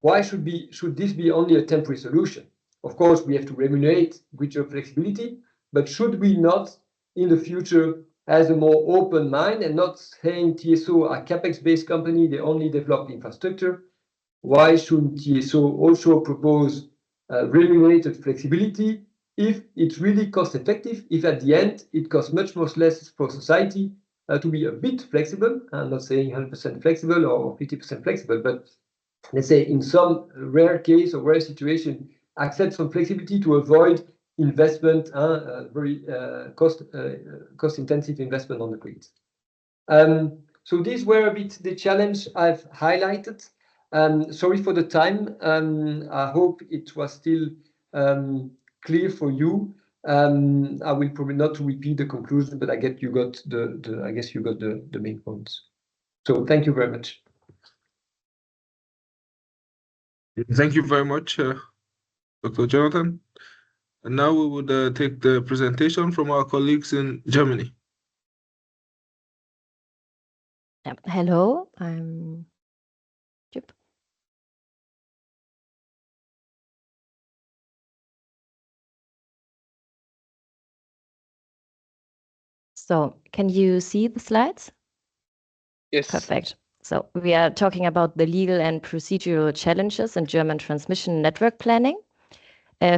why should this be only a temporary solution? Of course, we have to remunerate greater flexibility, but should we not, in the future, as a more open mind and not saying TSO are CapEx-based company, they only develop infrastructure, why shouldn't TSO also propose remunerated flexibility if it's really cost effective, if at the end it costs much less for society to be a bit flexible? I'm not saying 100% flexible or 50% flexible, but let's say in some rare case or rare situation, accept some flexibility to avoid investment, very cost-intensive investment on the grid. So these were a bit the challenge I've highlighted. Sorry for the time. I hope it was still clear for you. I will probably not repeat the conclusion, but I guess you got the main points. So thank you very much. Thank you very much, Dr. Jonathan. And now we would take the presentation from our colleagues in Germany. Hello, I'm Yep. So can you see the slides? Yes. Perfect. So we are talking about the legal and procedural challenges in German transmission network planning.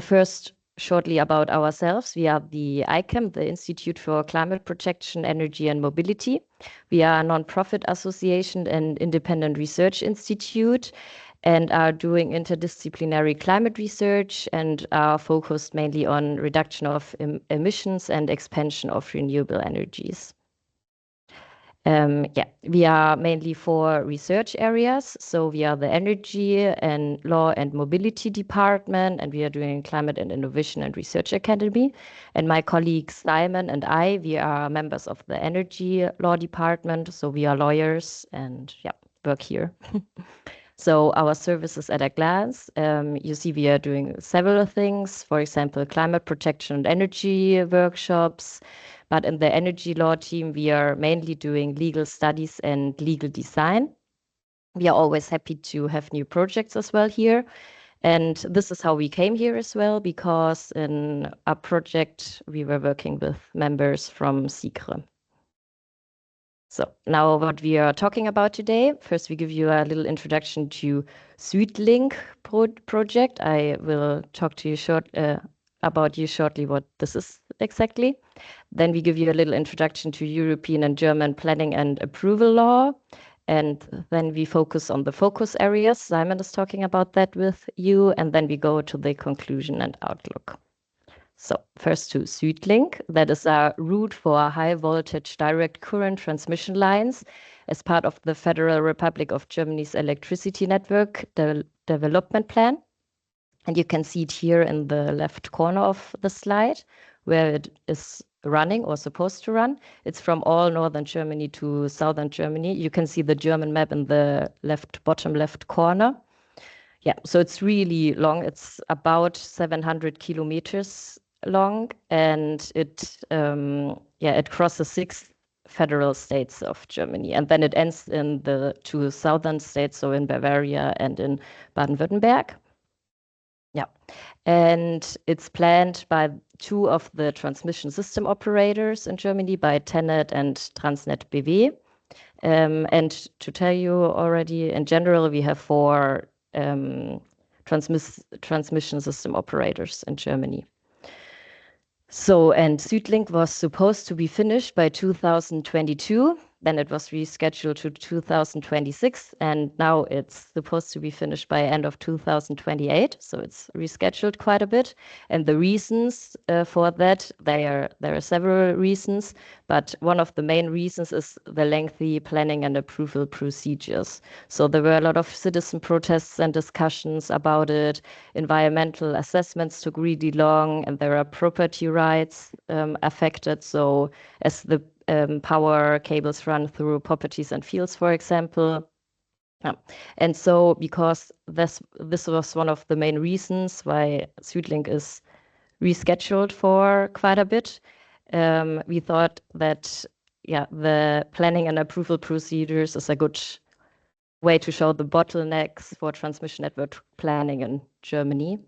First, shortly about ourselves. We are the ICAM, the Institute for Climate Protection, Energy and Mobility. We are a non-profit association and independent research institute and are doing interdisciplinary climate research and are focused mainly on reduction of emissions and expansion of renewable energies. We are mainly 4 research areas. So we are the Energy and Law and Mobility Department, and we are doing Climate and Innovation and Research Academy. And my colleague Simon and I, we are members of the Energy Law Department. So we are lawyers and work here. So our services at a glance, you see we are doing several things, for example, climate protection and energy workshops. But in the energy law team, we are mainly doing legal studies and legal design. We are always happy to have new projects as well here. And this is how we came here as well, because in our project, we were working with members from CIGRE. So now what we are talking about today, first we give you a little introduction to SuedLink project. I will talk to you about you shortly what this is exactly. Then we give you a little introduction to European and German planning and approval law. And then we focus on the focus areas. Simon is talking about that with you. And then we go to the conclusion and outlook. So first to SuedLink, that is a route for high voltage direct current transmission lines as part of the Federal Republic of Germany's electricity network development plan. And you can see it here in the left corner of the slide where it is running or supposed to run. It's from all northern Germany to southern Germany. You can see the German map in the bottom left corner. Yeah, so it's really long. It's about 700 kilometers long, and it crosses 6 federal states of Germany, and then it ends in the 2 southern states, so in Bavaria and in Baden-Württemberg. Yeah, and it's planned by 2 of the transmission system operators in Germany, by TenneT and Transnet BW. And to tell you already, in general, we have 4 transmission system operators in Germany. So, and SuedLink was supposed to be finished by 2022. Then it was rescheduled to 2026, and now it's supposed to be finished by end of 2028. So it's rescheduled quite a bit. And the reasons for that, there are several reasons, but one of the main reasons is the lengthy planning and approval procedures. So there were a lot of citizen protests and discussions about it. Environmental assessments took really long, and there are property rights affected. So as the power cables run through properties and fields, for example. And so because this was one of the main reasons why SuedLink is rescheduled for quite a bit, we thought that the planning and approval procedures is a good way to show the bottlenecks for transmission network planning in Germany.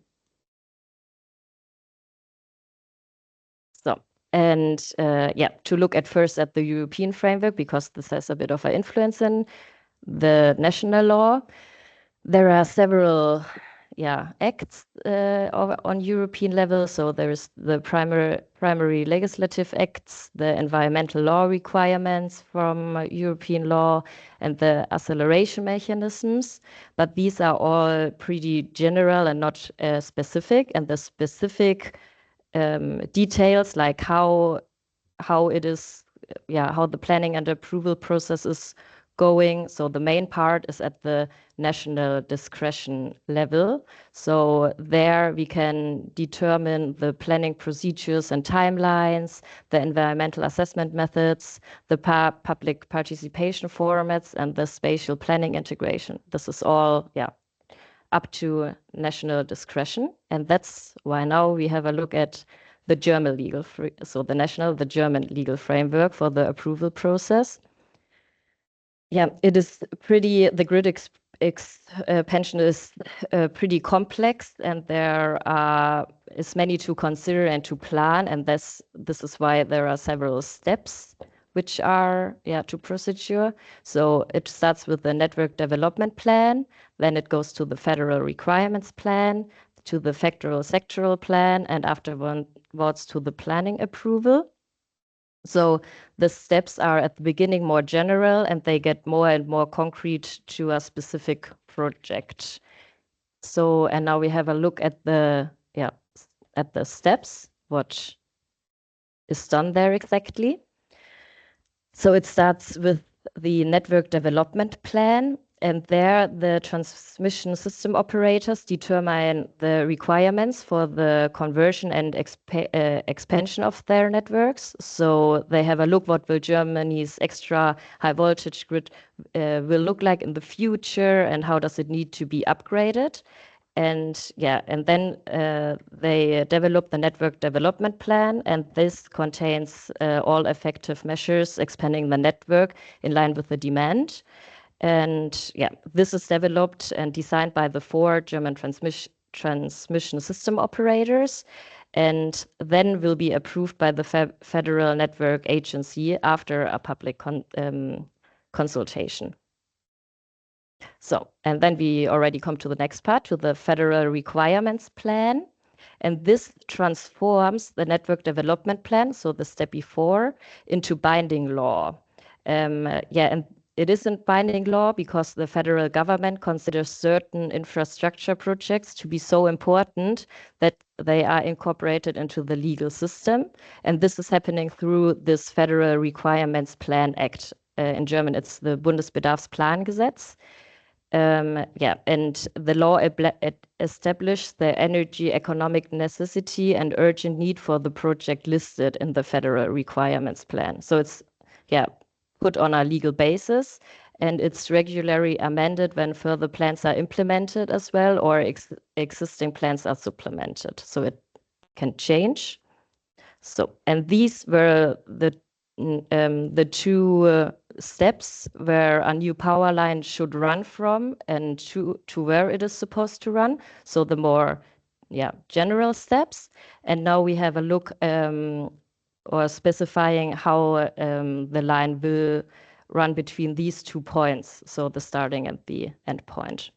And to look at first at the European framework, because this has a bit of an influence in the national law. There are several acts on European level. So there's the primary legislative acts, the environmental law requirements from European law, and the acceleration mechanisms. But these are all pretty general and not specific. And the specific details, like how it is, how the planning and approval process is going. So the main part is at the national discretion level. So there we can determine the planning procedures and timelines, the environmental assessment methods, the public participation formats, and the spatial planning integration. This is all, up to national discretion. And that's why now we have a look at the German the German legal framework for the approval process. It is pretty, the grid expansion is pretty complex, and there is many to consider and to plan, and this is why there are several steps which are to procedure. So it starts with the network development plan, then it goes to the federal requirements plan, to the sectoral plan, and afterwards to the planning approval. So the steps are at the beginning more general, and they get more and more concrete to a specific project. So, and now we have a look at the steps, what is done there exactly. So it starts with the network development plan, and there the transmission system operators determine the requirements for the conversion and expansion of their networks. So they have a look what will Germany's extra high voltage grid will look like in the future, and how does it need to be upgraded. And then they develop the network development plan, and this contains all effective measures expanding the network in line with the demand. And this is developed and designed by the 4 German transmission system operators, and then will be approved by the Federal Network Agency after a public consultation. So, and then we already come to the next part, to the Federal Requirements Plan. And this transforms the network development plan, so the step before, into binding law. And it isn't binding law because the federal government considers certain infrastructure projects to be so important that they are incorporated into the legal system. And this is happening through this Federal Requirements Plan Act. In German, it's the Bundesbedarfsplangesetz. And the law established the energy economic necessity and urgent need for the project listed in the Federal Requirements Plan. So it's put on a legal basis, and it's regularly amended when further plans are implemented as well, or existing plans are supplemented. So it can change. So, and these were the 2 steps where a new power line should run from, and to where it is supposed to run. So the more general steps. And now we have a look or specifying how the line will run between these 2 points, so the starting and the end point.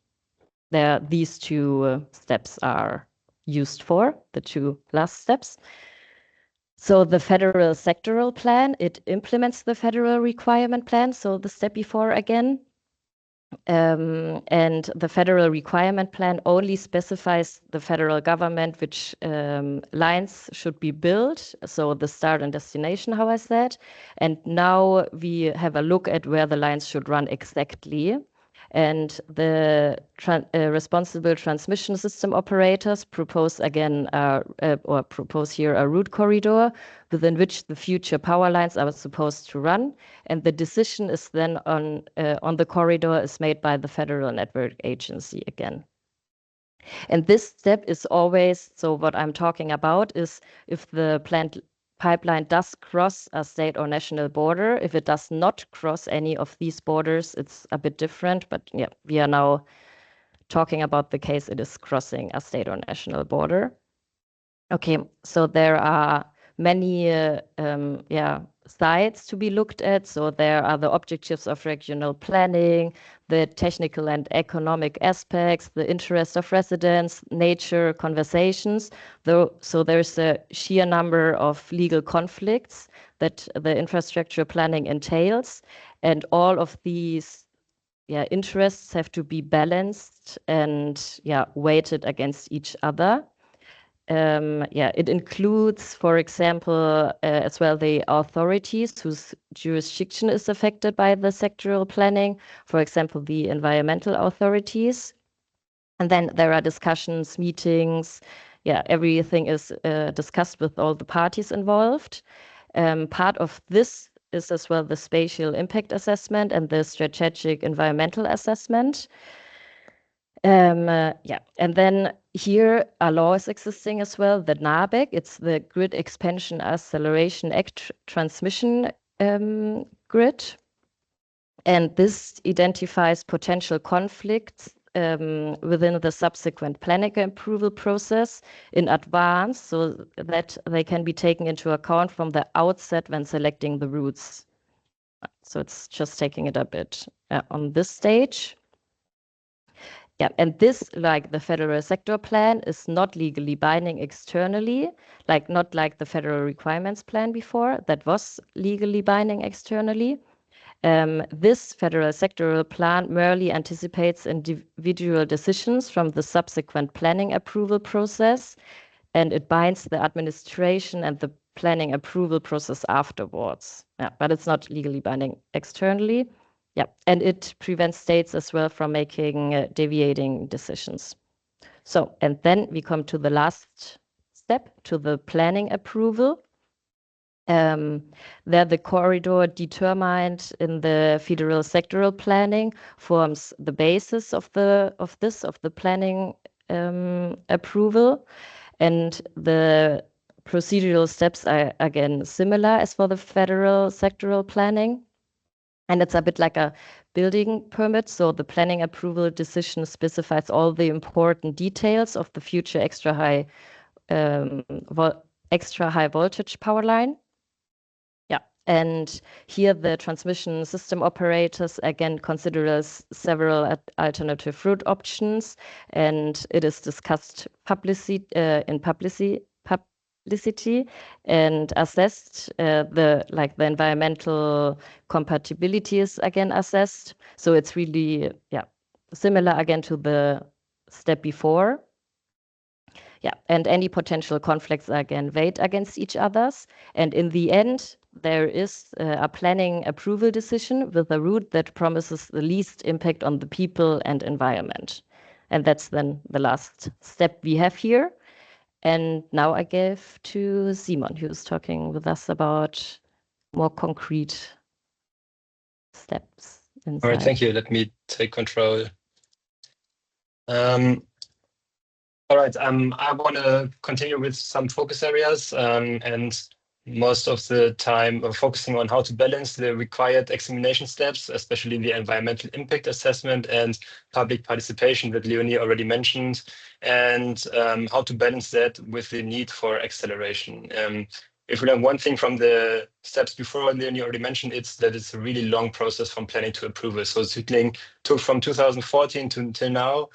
These 2 steps are used for, the 2 last steps. So the federal sectoral plan, it implements the federal requirement plan, so the step before again. And the federal requirement plan only specifies the federal government which lines should be built, so the start and destination, how I said. And now we have a look at where the lines should run exactly. And the responsible transmission system operators propose again, or propose here a route corridor within which the future power lines are supposed to run. And the decision is then on the corridor is made by the Federal Network Agency again. And this step is always, so what I'm talking about is if the planned pipeline does cross a state or national border. If it does not cross any of these borders, it's a bit different, but we are now talking about the case it is crossing a state or national border. Okay, so there are many sides to be looked at. So there are the objectives of regional planning, the technical and economic aspects, the interest of residents, nature, conversations. So there's a sheer number of legal conflicts that the infrastructure planning entails, and all of these interests have to be balanced and weighted against each other. It includes, for example, as well the authorities whose jurisdiction is affected by the sectoral planning, for example, the environmental authorities. And then there are discussions, meetings, everything is discussed with all the parties involved. Part of this is as well the spatial impact assessment and the strategic environmental assessment. And then here a law is existing as well, the NABEC. It's the Grid Expansion Acceleration Act Transmission Grid. And this identifies potential conflicts within the subsequent planning approval process in advance so that they can be taken into account from the outset when selecting the routes. So it's just taking it a bit on this stage. And this, like the federal sector plan, is not legally binding externally, not like the federal requirements plan before, that was legally binding externally. This federal sectoral plan merely anticipates individual decisions from the subsequent planning approval process, and it binds the administration and the planning approval process afterwards. But it's not legally binding externally. And it prevents states as well from making deviating decisions. So, and then we come to the last step, to the planning approval. There, the corridor determined in the federal sectoral planning forms the basis of the planning approval, and the procedural steps are again similar as for the federal sectoral planning. And it's a bit like a building permit. So the planning approval decision specifies all the important details of the future extra high voltage power line. And here the transmission system operators again consider several alternative route options, and it is discussed publicity and assessed. The environmental compatibility is again assessed. So it's really similar again to the step before. And any potential conflicts are again weighed against each others. And in the end, there is a planning approval decision with a route that promises the least impact on the people and environment. And that's then the last step we have here. And now I give to Simon, who's talking with us about more concrete steps inside. All right, thank you. Let me take control. All right, I want to continue with some focus areas and most of the time focusing on how to balance the required examination steps, especially the environmental impact assessment and public participation that Leonie already mentioned, and how to balance that with the need for acceleration. If we learn one thing from the steps before, Leonie already mentioned, it's that it's a really long process from planning to approval. So SuedLink took from 2014 till now,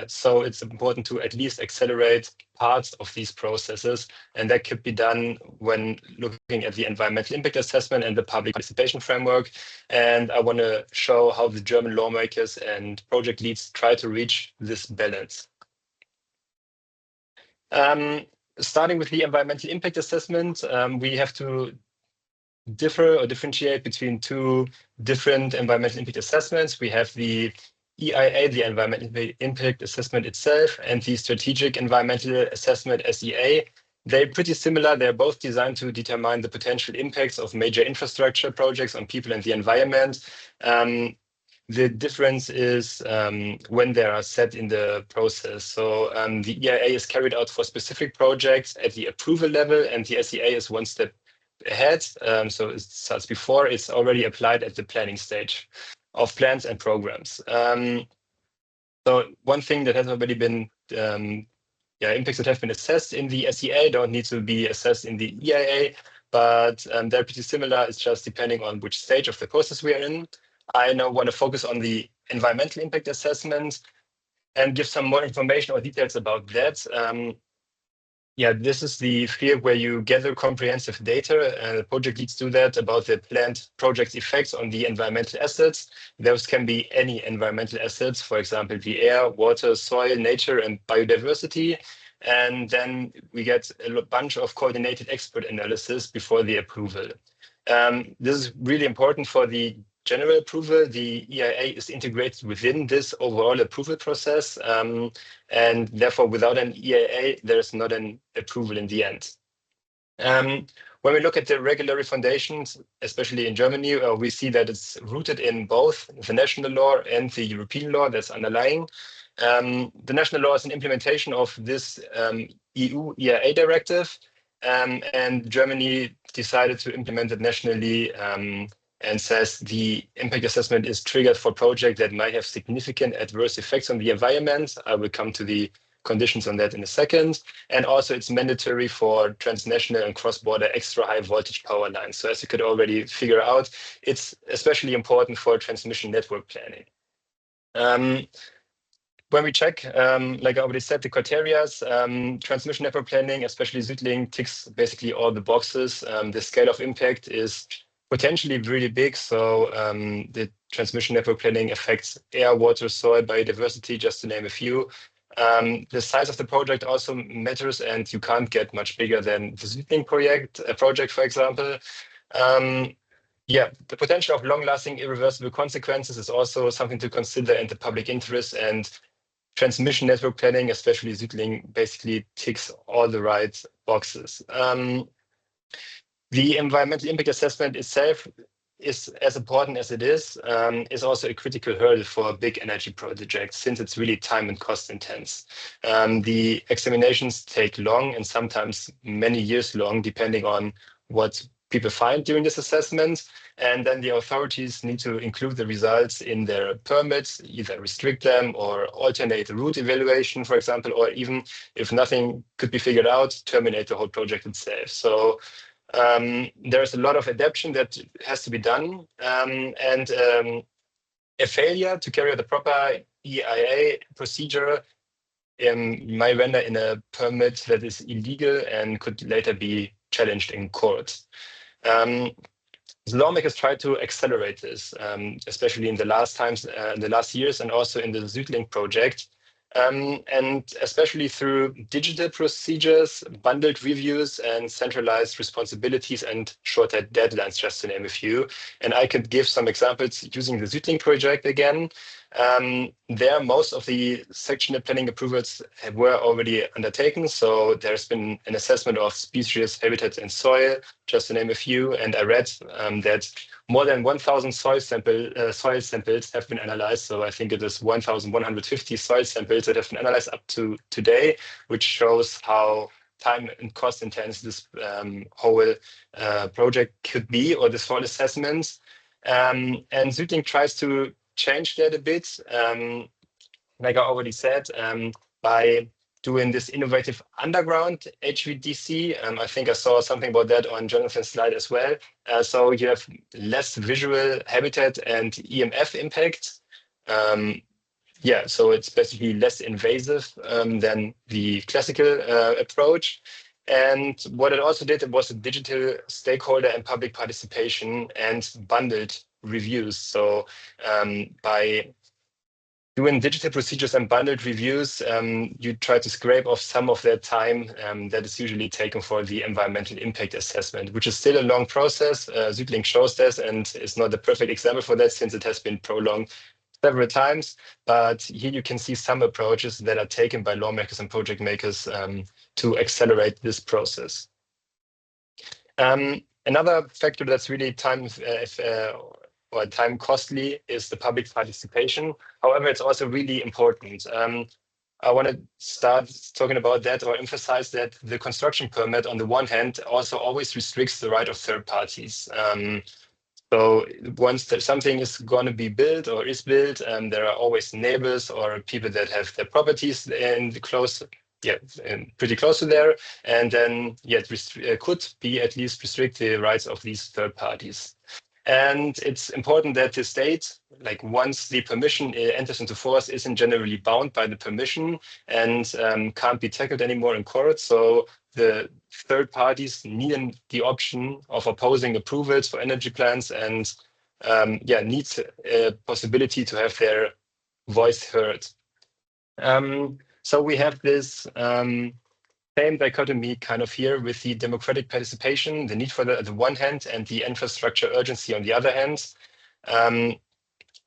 so it's important to at least accelerate parts of these processes, and that could be done when looking at the environmental impact assessment and the public participation framework. And I want to show how the German lawmakers and project leads try to reach this balance. Starting with the environmental impact assessment, we have to differentiate between two different environmental impact assessments. We have the EIA, the environmental impact assessment itself, and the strategic environmental assessment, SEA. They're pretty similar. They're both designed to determine the potential impacts of major infrastructure projects on people and the environment. The difference is when they are set in the process. So the EIA is carried out for specific projects at the approval level, and the SEA is one step ahead. So it starts before, it's already applied at the planning stage of plans and programs. So one thing that has already been impacts that have been assessed in the SEA don't need to be assessed in the EIA, but they're pretty similar. It's just depending on which stage of the process we are in. I now want to focus on the environmental impact assessment and give some more information or details about that. This is the field where you gather comprehensive data. The project leads do that about the planned project effects on the environmental assets. Those can be any environmental assets, for example, the air, water, soil, nature, and biodiversity. And then we get a bunch of coordinated expert analysis before the approval. This is really important for the general approval. The EIA is integrated within this overall approval process. And therefore, without an EIA, there's not an approval in the end. When we look at the regulatory foundations, especially in Germany, we see that it's rooted in both the national law and the European law that's underlying. The national law is an implementation of this EU EIA directive, and Germany decided to implement it nationally and says the impact assessment is triggered for projects that might have significant adverse effects on the environment. I will come to the conditions on that in a second. And also it's mandatory for transnational and cross-border extra high voltage power lines. So as you could already figure out, it's especially important for transmission network planning. When we check, like I already said, the criteria, transmission network planning, especially SuedLink, ticks basically all the boxes. The scale of impact is potentially really big. So the transmission network planning affects air, water, soil, biodiversity, just to name a few. The size of the project also matters, and you can't get much bigger than the SuedLink project, for example. The potential of long-lasting irreversible consequences is also something to consider in the public interest, and transmission network planning, especially SuedLink, basically ticks all the right boxes. The environmental impact assessment itself is as important as it is also a critical hurdle for big energy projects, since it's really time and cost intense. The examinations take long and sometimes many years long, depending on what people find during this assessment. And then the authorities need to include the results in their permits, either restrict them or alternate the route evaluation, for example, or even if nothing could be figured out, terminate the whole project itself. So there's a lot of adaptation that has to be done, and a failure to carry out the proper EIA procedure might render in a permit that is illegal and could later be challenged in court. The lawmakers tried to accelerate this, especially in the last years, and also in the SuedLink project. And especially through digital procedures, bundled reviews, and centralized responsibilities and shorter deadlines, just to name a few. And I could give some examples using the SuedLink project again. There, most of the sectional planning approvals were already undertaken. So there's been an assessment of species, habitats, and soil, just to name a few. And I read that more than 1,000 soil samples have been analyzed. So I think it is 1,150 soil samples that have been analyzed up to today, which shows how time and cost intense this whole project could be, or this whole assessment. And SuedLink tries to change that a bit, like I already said, by doing this innovative underground HVDC. I think I saw something about that on Jonathan's slide as well. So you have less visual habitat and EMF impact. So it's basically less invasive than the classical approach. And what it also did, it was a digital stakeholder and public participation and bundled reviews. So by doing digital procedures and bundled reviews, you try to scrape off some of that time that is usually taken for the environmental impact assessment, which is still a long process. SuedLink shows this, and is not the perfect example for that since it has been prolonged several times. But here you can see some approaches that are taken by lawmakers and project makers to accelerate this process. Another factor that's really time costly is the public participation. However, it's also really important. I want to start talking about that, or emphasize that the construction permit, on the one hand, also always restricts the right of third parties. So once something is going to be built or is built, there are always neighbors or people that have their properties in the close pretty close to there, and then it could be at least restrict the rights of these third parties. And it's important that the state, like once the permission enters into force, isn't generally bound by the permission and can't be tackled anymore in court. So the third parties need the option of opposing approvals for energy plans and needs a possibility to have their voice heard. So we have this same dichotomy kind of here with the democratic participation, the need for the one hand, and the infrastructure urgency on the other hand.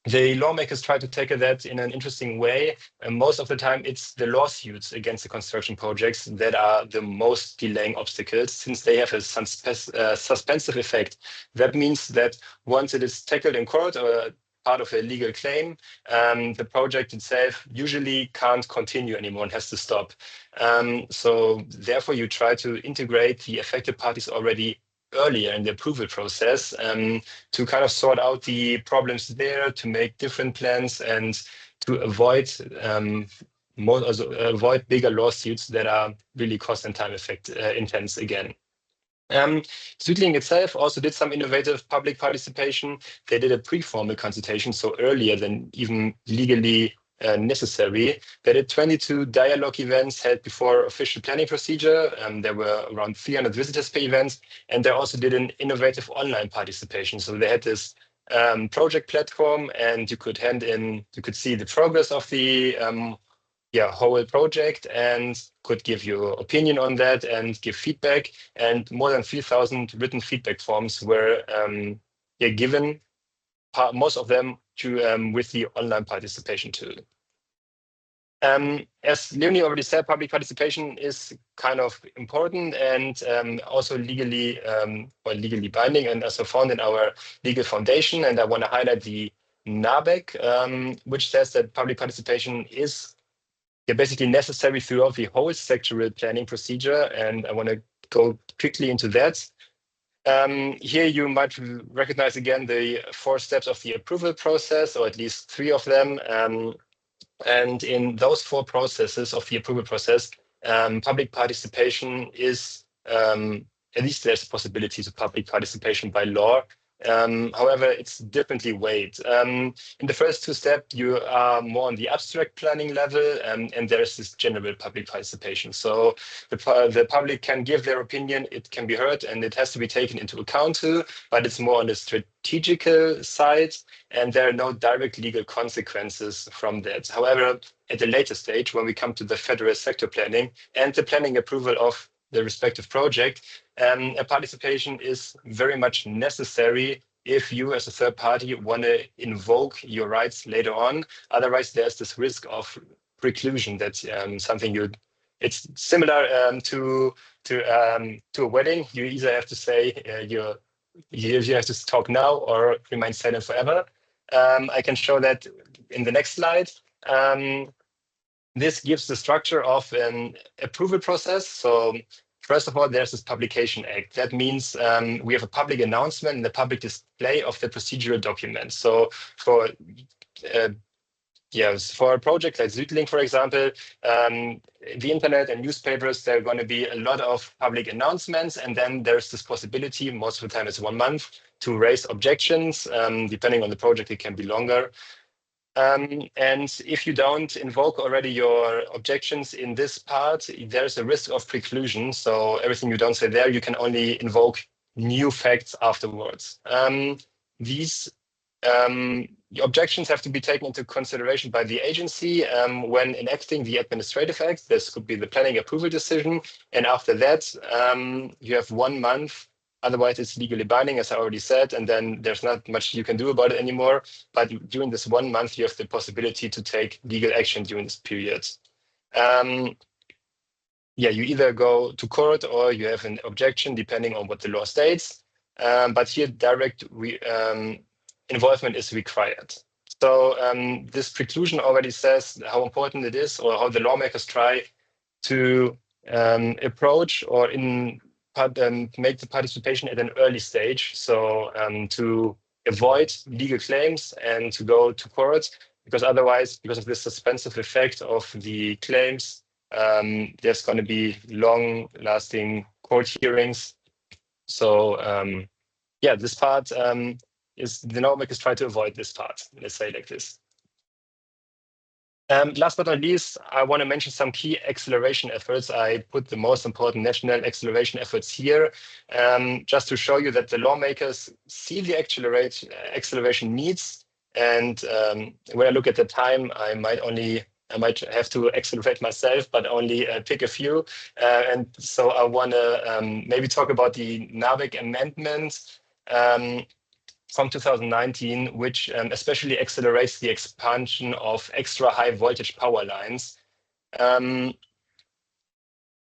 The lawmakers try to tackle that in an interesting way. And most of the time, it's the lawsuits against the construction projects that are the most delaying obstacles, since they have a suspensive effect. That means that once it is tackled in court or part of a legal claim, the project itself usually can't continue anymore and has to stop. So therefore, you try to integrate the affected parties already earlier in the approval process to kind of sort out the problems there, to make different plans, and to avoid bigger lawsuits that are really cost and time intense again. SuedLink itself also did some innovative public participation. They did a pre-formal consultation, so earlier than even legally necessary. They did 22 dialogue events held before official planning procedure. There were around 300 visitors per event, and they also did an innovative online participation. So they had this project platform, and you could see the progress of the whole project and could give your opinion on that and give feedback. And more than 3,000 written feedback forms were given, most of them with the online participation tool. As Leonie already said, public participation is kind of important and also legally binding, and also found in our legal foundation. And I want to highlight the NABEC, which says that public participation is basically necessary throughout the whole sectoral planning procedure. And I want to go quickly into that. Here you might recognize again the 4 steps of the approval process, or at least 3 of them. And in those 4 processes of the approval process, public participation is, at least there's a possibility to public participation by law. However, it's differently weighed. In the first 2 steps, you are more on the abstract planning level, and there's this general public participation. So the public can give their opinion, it can be heard, and it has to be taken into account too, but it's more on the strategical side, and there are no direct legal consequences from that. However, at a later stage, when we come to the federal sector planning and the planning approval of the respective project, a participation is very much necessary if you as a third party want to invoke your rights later on. Otherwise, there's this risk of preclusion. That's it's similar to a wedding. You either have to say you have to talk now or remain silent forever. I can show that in the next slide. This gives the structure of an approval process. So first of all, there's this Publication Act. That means we have a public announcement and the public display of the procedural documents. So for a project like SuedLink, for example, the internet and newspapers, there are going to be a lot of public announcements, and then there's this possibility, most of the time it's 1 month, to raise objections. Depending on the project, it can be longer. And if you don't invoke already your objections in this part, there's a risk of preclusion. So everything you don't say there, you can only invoke new facts afterwards. These objections have to be taken into consideration by the agency when enacting the administrative act. This could be the planning approval decision. And after that, you have 1 month. Otherwise, it's legally binding, as I already said, and then there's not much you can do about it anymore. But during this 1 month, you have the possibility to take legal action during this period. You either go to court or you have an objection, depending on what the law states. But here, direct involvement is required. So this preclusion already says how important it is, or how the lawmakers try to approach or make the participation at an early stage. So to avoid legal claims and to go to court, because otherwise, because of this suspensive effect of the claims, there's going to be long-lasting court hearings. So yeah, this part is the lawmakers try to avoid this part. Let's say like this. Last but not least, I want to mention some key acceleration efforts. I put the most important national acceleration efforts here, just to show you that the lawmakers see the acceleration needs. And when I look at the time, I might have to accelerate myself, but only pick a few. And so I want to maybe talk about the NAVIC amendment from 2019, which especially accelerates the expansion of extra high voltage power lines.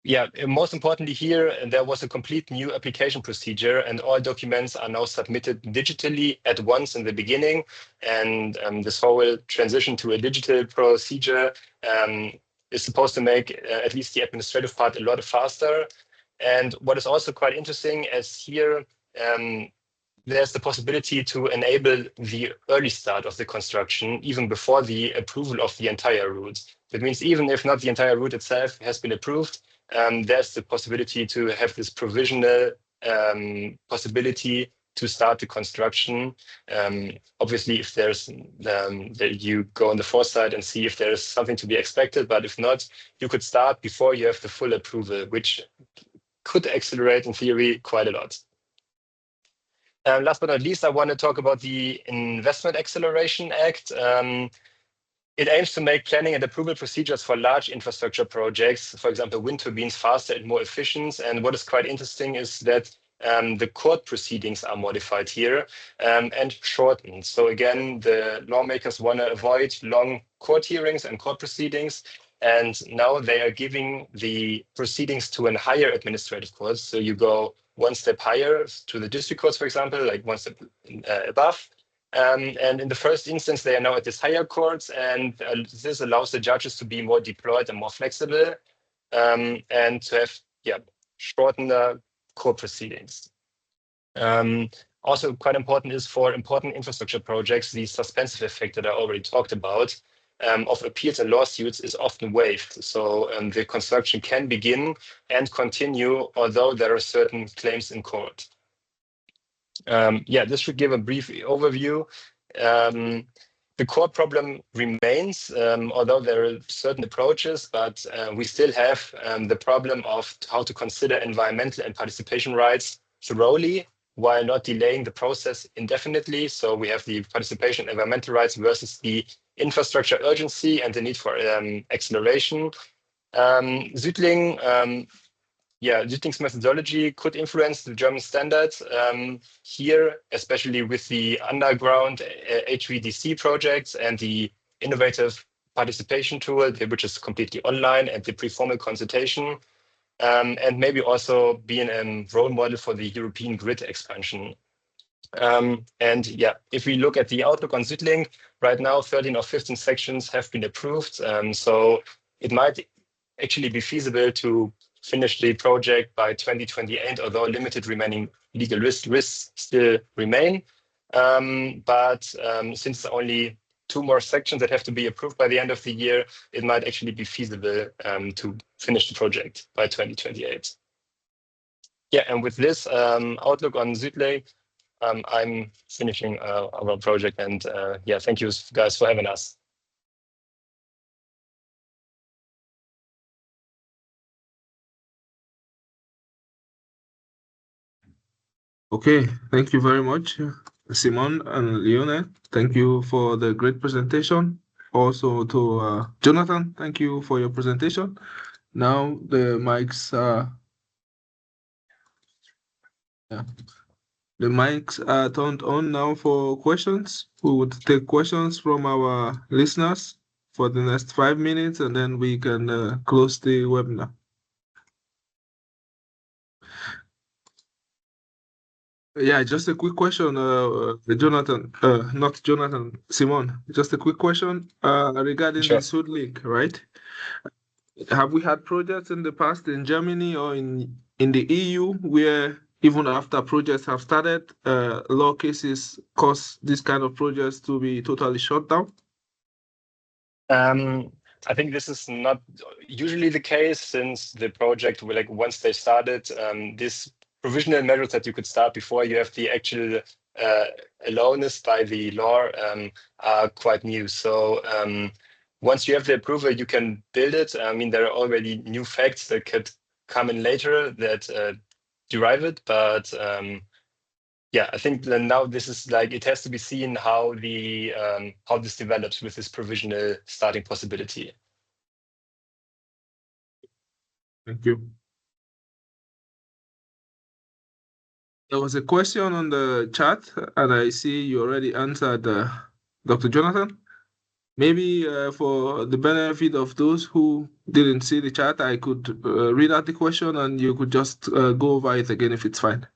Yeah, most importantly here, there was a complete new application procedure, and all documents are now submitted digitally at once in the beginning. And this whole transition to a digital procedure is supposed to make at least the administrative part a lot faster. And what is also quite interesting is here, there's the possibility to enable the early start of the construction even before the approval of the entire route. That means even if not the entire route itself has been approved, there's the possibility to have this provisional possibility to start the construction. Obviously, if there's you go on the foresight and see if there's something to be expected, but if not, you could start before you have the full approval, which could accelerate in theory quite a lot. Last but not least, I want to talk about the Investment Acceleration Act. It aims to make planning and approval procedures for large infrastructure projects, for example, wind turbines, faster and more efficient. And what is quite interesting is that the court proceedings are modified here and shortened. So again, the lawmakers want to avoid long court hearings and court proceedings. And now they are giving the proceedings to a higher administrative court. So you go one step higher to the district courts, for example, like one step above. And in the first instance, they are now at this higher courts, and this allows the judges to be more deployed and more flexible, and to have shortened court proceedings. Also quite important is for important infrastructure projects, the suspensive effect that I already talked about of appeals and lawsuits is often waived. So the construction can begin and continue, although there are certain claims in court. Yeah, this should give a brief overview. The core problem remains, although there are certain approaches, but we still have the problem of how to consider environmental and participation rights thoroughly while not delaying the process indefinitely. So we have the participation and environmental rights versus the infrastructure urgency and the need for acceleration. SuedLink, SuedLink's methodology could influence the German standards here, especially with the underground HVDC projects and the innovative participation tool, which is completely online, and the pre-formal consultation, and maybe also being a role model for the European grid expansion. And yeah, if we look at the outlook on SuedLink, right now 13 or 15 sections have been approved. So it might actually be feasible to finish the project by 2028, although limited remaining legal risks still remain. But since only 2 more sections that have to be approved by the end of the year, it might actually be feasible to finish the project by 2028. Yeah, and with this outlook on SuedLink, I'm finishing our project, and yeah, thank you guys for having us. Okay, thank you very much, Simon and Leone. Thank you for the great presentation. Also to Jonathan, thank you for your presentation. Now the mics are turned on now for questions. We would take questions from our listeners for the next 5 minutes, and then we can close the webinar. Yeah, just a quick question, Jonathan, not Jonathan, Simon. Just a quick question regarding the SuedLink, right? Have we had projects in the past in Germany or in the EU where even after projects have started, law cases cause this kind of projects to be totally shut down? I think this is not usually the case, since the project, like once they started, this provisional measures that you could start before you have the actual allowness by the law are quite new. So once you have the approval, you can build it. I mean, there are already new facts that could come in later that derive it, but yeah, I think that now this is like, it has to be seen how the how this develops with this provisional starting possibility. Thank you. There was a question on the chat, and I see you already answered, Dr. Jonathan. Maybe for the benefit of those who didn't see the chat, I could read out the question and you could just go over it again if it's fine.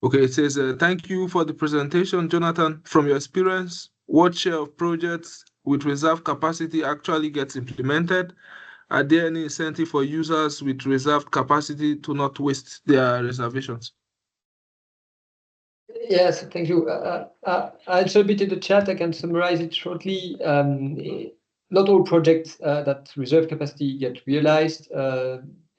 Okay, it says, thank you for the presentation, Jonathan. From your experience, what share of projects with reserve capacity actually gets implemented? Are there any incentive for users with reserved capacity to not waste their reservations? Yes, thank you. I'll submit in the chat. I can summarize it shortly. Not all projects that reserve capacity get realized.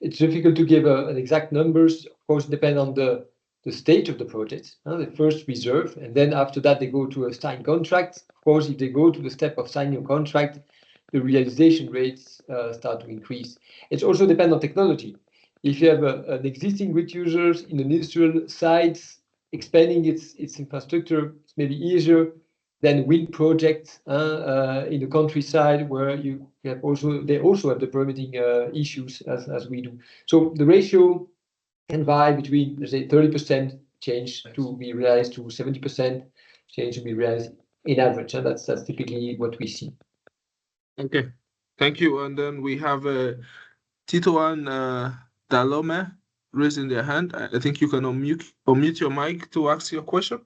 It's difficult to give an exact numbers. Of course, depend on the stage of the project. They first reserve, and then after that they go to a signed contract. Of course, if they go to the step of signing a contract, the realization rates start to increase. It also depends on technology. If you have an existing grid users in an industrial site, expanding its infrastructure, it's maybe easier than wind projects in the countryside, where they also have the permitting issues as we do. So the ratio can vary between, let's say, 30% change to be realized to 70% change to be realized in average, and that's typically what we see. Okay, thank you. And then we have Tito and Dalome raising their hand. I think you can unmute your mic to ask your question.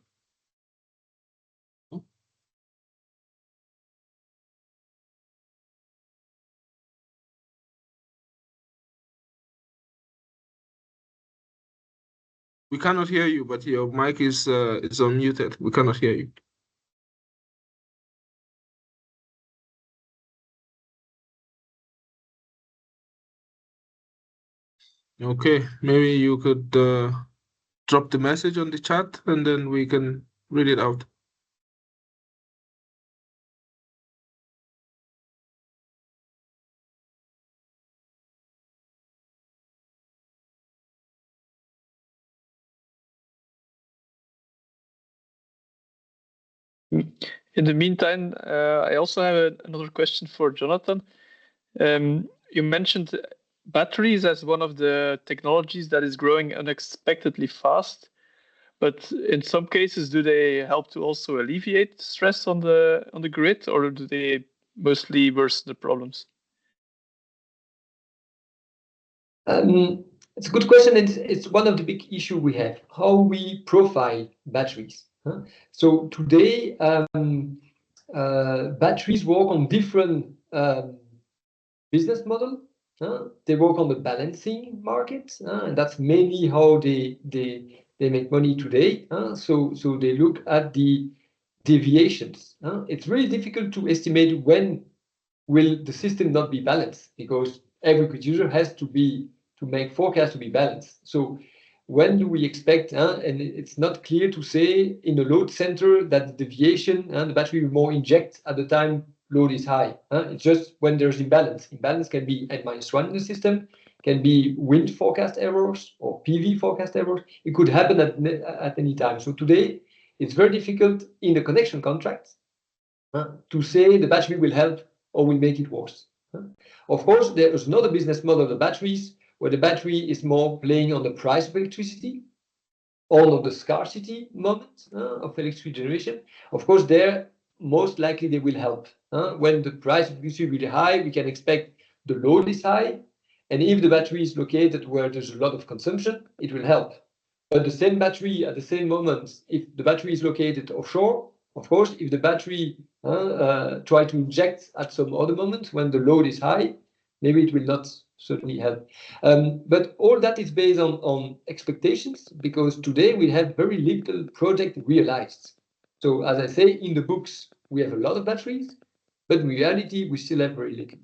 We cannot hear you, but your mic is unmuted. We cannot hear you. Okay, maybe you could drop the message on the chat and then we can read it out. In the meantime, I also have another question for Jonathan. You mentioned batteries as one of the technologies that is growing unexpectedly fast, but in some cases, do they help to also alleviate stress on the grid, or do they mostly worsen the problems? It's a good question. It's one of the big issue we have, how we profile batteries. So today, batteries work on different business model. They work on the balancing market, and that's mainly how they make money today. So they look at the deviations. It's really difficult to estimate when will the system not be balanced, because every producer has to make forecasts to be balanced. So when do we expect, and it's not clear to say in the load center that the deviation and the battery will more inject at the time load is high. It's just when there's imbalance. Imbalance can be n-1 in the system, can be wind forecast errors or PV forecast errors. It could happen at any time. So today, it's very difficult in the connection contracts to say the battery will help or will make it worse. Of course, there is another business model of the batteries, where the battery is more playing on the price of electricity, or on the scarcity moment of electricity generation. Of course, there, most likely they will help. When the price of electricity is really high, we can expect the load is high, and if the battery is located where there's a lot of consumption, it will help. But the same battery at the same moment, if the battery is located offshore, of course, if the battery try to inject at some other moment when the load is high, maybe it will not certainly help. But all that is based on expectations, because today we have very little project realized. So as I say, in the books, we have a lot of batteries, But in reality, we still have very little.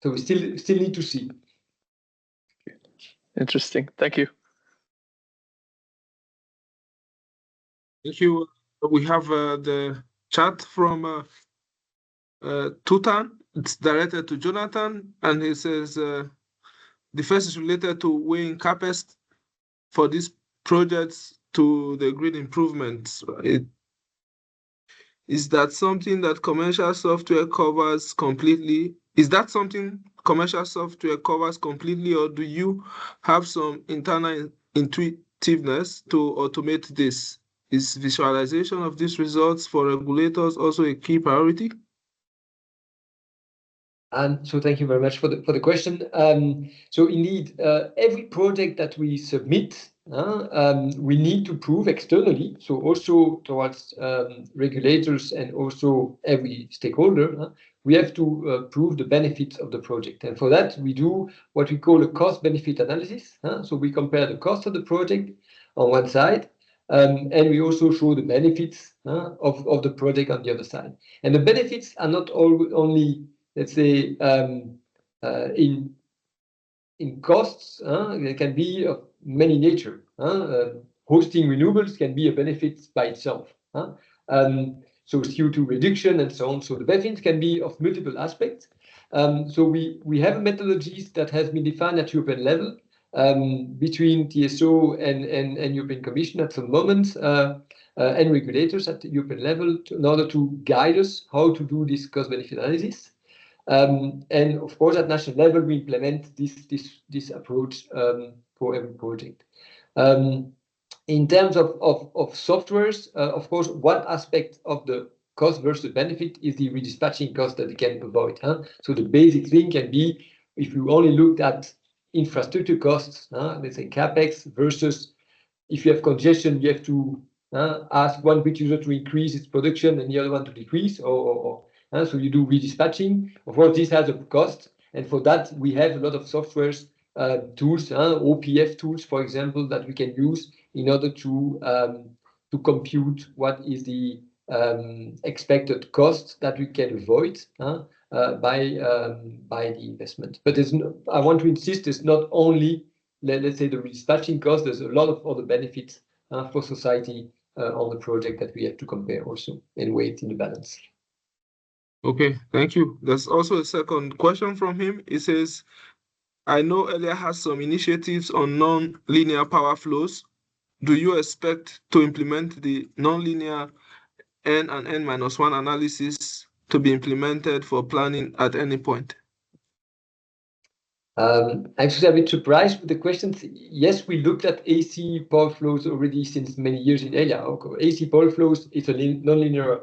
So we still need to see. Interesting. Thank you. Thank you. We have the chat from Tutan. It's directed to Jonathan, and he says the first is related to weighing CapEx for these projects to the grid improvements. Is that something that commercial software covers completely? Is that something commercial software covers completely, or do you have some internal intuitiveness to automate this? Is visualization of these results for regulators also a key priority? So thank you very much for the question. So indeed, every project that we submit, we need to prove externally, so also towards regulators and also every stakeholder, we have to prove the benefits of the project. And for that, we do what we call a cost-benefit analysis. So we compare the cost of the project on one side, and we also show the benefits of the project on the other side. And the benefits are not only, let's say, in costs, there can be of many nature. Hosting renewables can be a benefit by itself. So CO2 reduction and so on. So the benefits can be of multiple aspects. So we have methodologies that has been defined at European level between TSO and European Commission at the moment, and regulators at the European level in order to guide us how to do this cost-benefit analysis. And of course, at national level, we implement this approach for every project. In terms of softwares, of course, one aspect of the cost versus benefit is the redispatching cost that you can avoid. So the basic thing can be, if you only looked at infrastructure costs, let's say CapEx, versus if you have congestion, you have to ask one grid user to increase its production and the other one to decrease, so you do redispatching. Of course, this has a cost, and for that we have a lot of softwares tools, OPF tools, for example, that we can use in order to compute what is the expected cost that we can avoid by the investment. But I want to insist, it's not only, let's say, the redispatching cost. There's a lot of other benefits for society on the project that we have to compare also and weight in the balance. Okay, thank you. There's also a second question from him. He says, I know Elia has some initiatives on non-linear power flows. Do you expect to implement the non-linear N and N-1 analysis to be implemented for planning at any point? Actually, I'm a bit surprised with the questions. Yes, we looked at AC power flows already since many years in Elia. AC power flows is a non-linear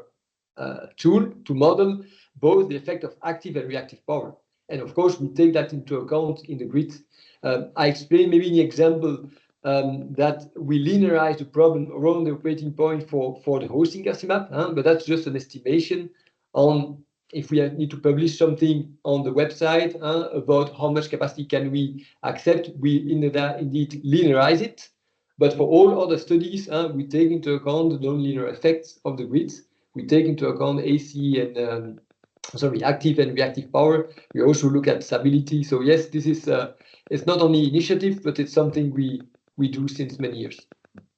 tool to model both the effect of active and reactive power. And of course, we take that into account in the grid. I explained maybe in the example that we linearize the problem around the operating point for the hosting gas map, but that's just an estimation on if we need to publish something on the website about how much capacity can we accept, we indeed linearize it. But for all other studies, we take into account the non-linear effects of the grids. We take into account AC and active and reactive power. We also look at stability. So yes, this is it's not only initiative, but it's something we do since many years,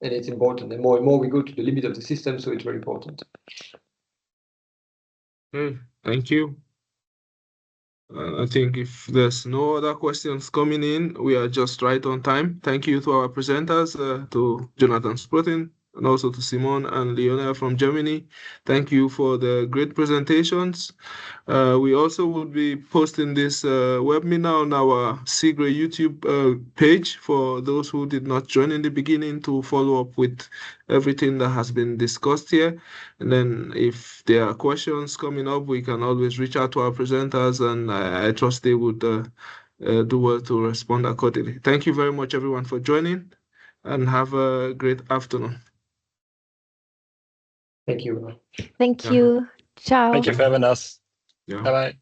and it's important. And more we go to the limit of the system, so it's very important. Okay, thank you. I think if there's no other questions coming in, we are just right on time. Thank you to our presenters, to Jonathan Sprotin, and also to Simon and Lionel from Germany. Thank you for the great presentations. We also will be posting this webinar on our CIGRE YouTube page for those who did not join in the beginning to follow up with everything that has been discussed here. And then if there are questions coming up, we can always reach out to our presenters, and I trust they would do well to respond accordingly. Thank you very much, everyone, for joining, and have a great afternoon. Thank you. Thank you. Ciao. Thank you for having us. Yeah. Bye-bye.